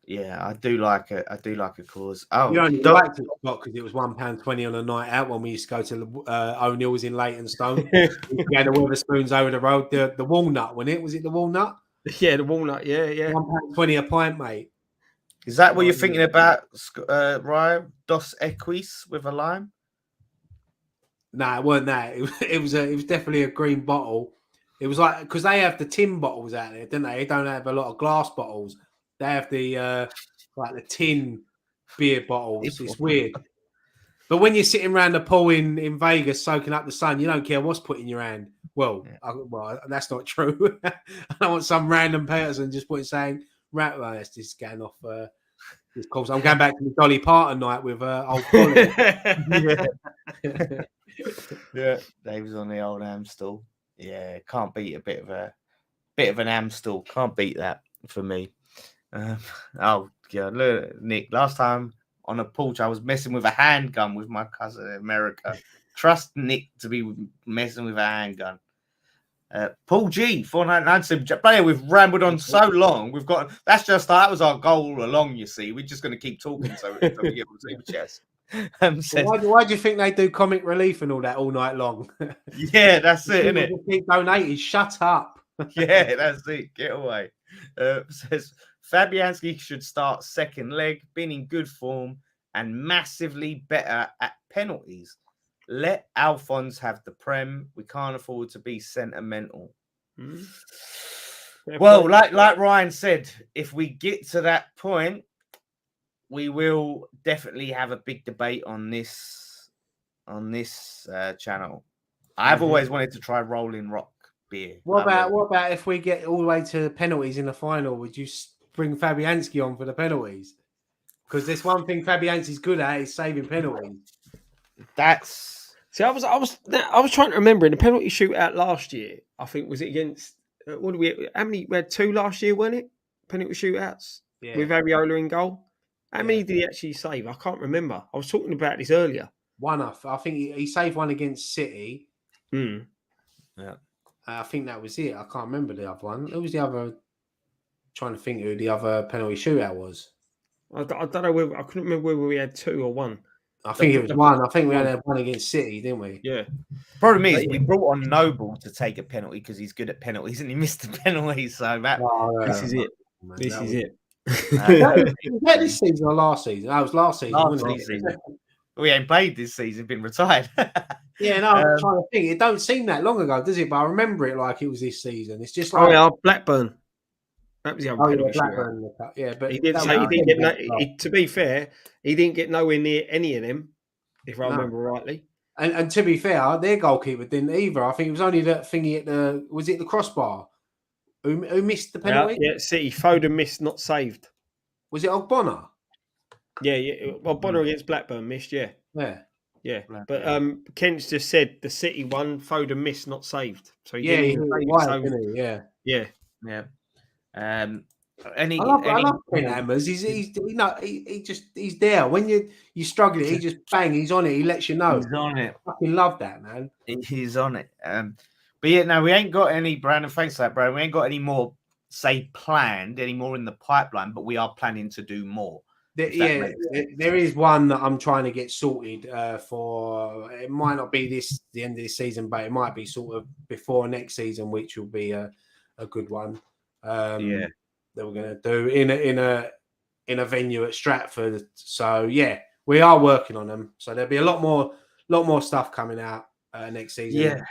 Yeah, I do like it. I do like a Coors. Oh, you only liked it because it was £1.20 on a night out when we used to go to O'Neill's in Leytonstone. We had the Wetherspoons over the road. The walnut, wasn't it? Was it the walnut? Yeah, the walnut. Yeah. £1.20 a pint, mate. Is that what you're thinking about, Ryan? Dos Equis with a lime? No, it weren't that. It was definitely a green bottle. It was like, because they have the tin bottles out there, don't they? They don't have a lot of glass bottles. They have the like the tin beer bottles. It's weird. But when you're sitting around the pool in Vegas soaking up the sun, you don't care what's put in your hand. Well, that's not true. I don't want some random person just saying, "Right, well, that's just getting off this course." I'm going back to the Dolly Parton night with old Colin. Yeah, Dave's on the old Amstel. Yeah, can't beat a bit of an Amstel. Can't beat that for me. Oh God, look, Nick. Last time on a porch, I was messing with a handgun with my cousin in America. Trust Nick to be messing with a handgun. Paul G, 499. We've rambled on so long. That was our goal all along. You see, we're just going to keep talking so we get on super chest. Why do you think they do comic relief and all that all night long? Yeah, that's it, isn't it? Keep donating. Shut up. Yeah, that's it. Get away. Says Fabianski should start second leg, been in good form and massively better at penalties. Let Alphonse have the Prem. We can't afford to be sentimental. Well, like Ryan said, if we get to that point, we will definitely have a big debate on this channel. I've always wanted to try Rolling Rock beer. What about if we get all the way to penalties in the final? Would you bring Fabianski on for the penalties? Because there's one thing Fabianski's good at is saving penalties. I was trying to remember in the penalty shootout last year. I think was it against we had 2 last year, weren't it? Penalty shootouts with Ariola in goal. How many did he actually save? I can't remember. I was talking about this earlier. One off. I think he saved one against City. Yeah. I think that was it. I can't remember the other one. Who was the other? Trying to think who the other penalty shootout was. I don't know whether I couldn't remember whether we had 2 or 1. I think it was one. I think we had one against City, didn't we? Yeah. Problem is, we brought on Noble to take a penalty because he's good at penalties, and he missed the penalty. So this is it. Man, This is it. Was that this season or last season? That was last season. Wasn't it? We ain't played this season, been retired. Yeah, no, I'm trying to think. It don't seem that long ago, does it? But I remember it like it was this season. It's just like Blackburn. That was the other penalty Blackburn. Yeah, but he didn't say he didn't get to be fair, he didn't get nowhere near any of them, if I remember rightly. And to be fair, their goalkeeper didn't either. I think it was only that thingy at the crossbar who missed the penalty. Yeah, City Foden missed, not saved. Was it Ogbonna? Yeah. Well, Bonner against Blackburn missed. Yeah. Blackburn. But Kent's just said the City one, Foden missed, not saved. So he didn't even save. Yeah. I love Ken Hammers. He's there when you're struggling. He just bang. He's on it. He lets you know. He's on it. I fucking love that, man. He's on it. But yeah, no, we ain't got any, Brandon. Thanks for that, Brandon. We ain't got any more, planned, any more in the pipeline. But we are planning to do more. There is one that I'm trying to get sorted for. It might not be the end of this season, but it might be sort of before next season, which will be a good one. That we're going to do in a venue at Stratford. So yeah, we are working on them. So there'll be a lot more stuff coming out next season. Yeah,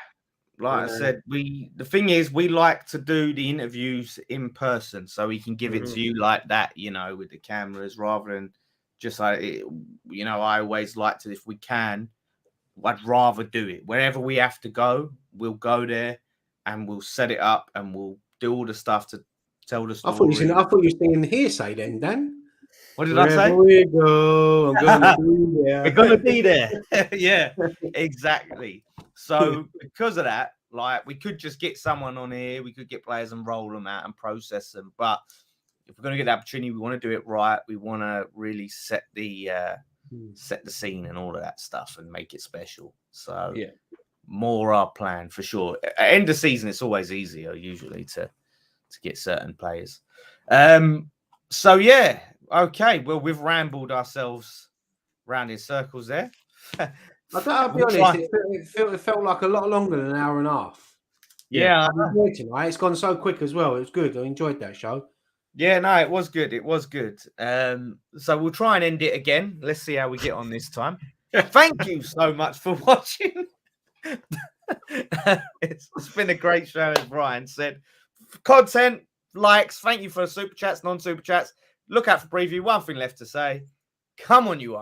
like I said, the thing is, we like to do the interviews in person, so we can give it to you like that, with the cameras, rather than just like I always like to, if we can, I'd rather do it wherever we have to go. We'll go there and we'll set it up and we'll do all the stuff to tell the story. I thought you were saying hearsay then, Dan. What did I say? We go. We're gonna be there. Yeah, exactly. So because of that, like, we could just get someone on here, we could get players and roll them out and process them. But if we're gonna get the opportunity, we want to do it right. We want to really set the scene and all of that stuff and make it special. So yeah, more our plan for sure. At end of season, it's always easier usually to get certain players. So yeah, okay. Well, we've rambled ourselves round in circles there. I'll be honest, it felt like a lot longer than an hour and a half. Yeah, I enjoyed tonight. It's gone so quick as well. It was good. I enjoyed that show. Yeah, no, it was good. It was good. So we'll try and end it again. Let's see how we get on this time. Thank you so much for watching. It's been a great show, as Brian said. Content, likes, thank you for super chats, non-super chats. Look out for preview. One thing left to say. Come on, you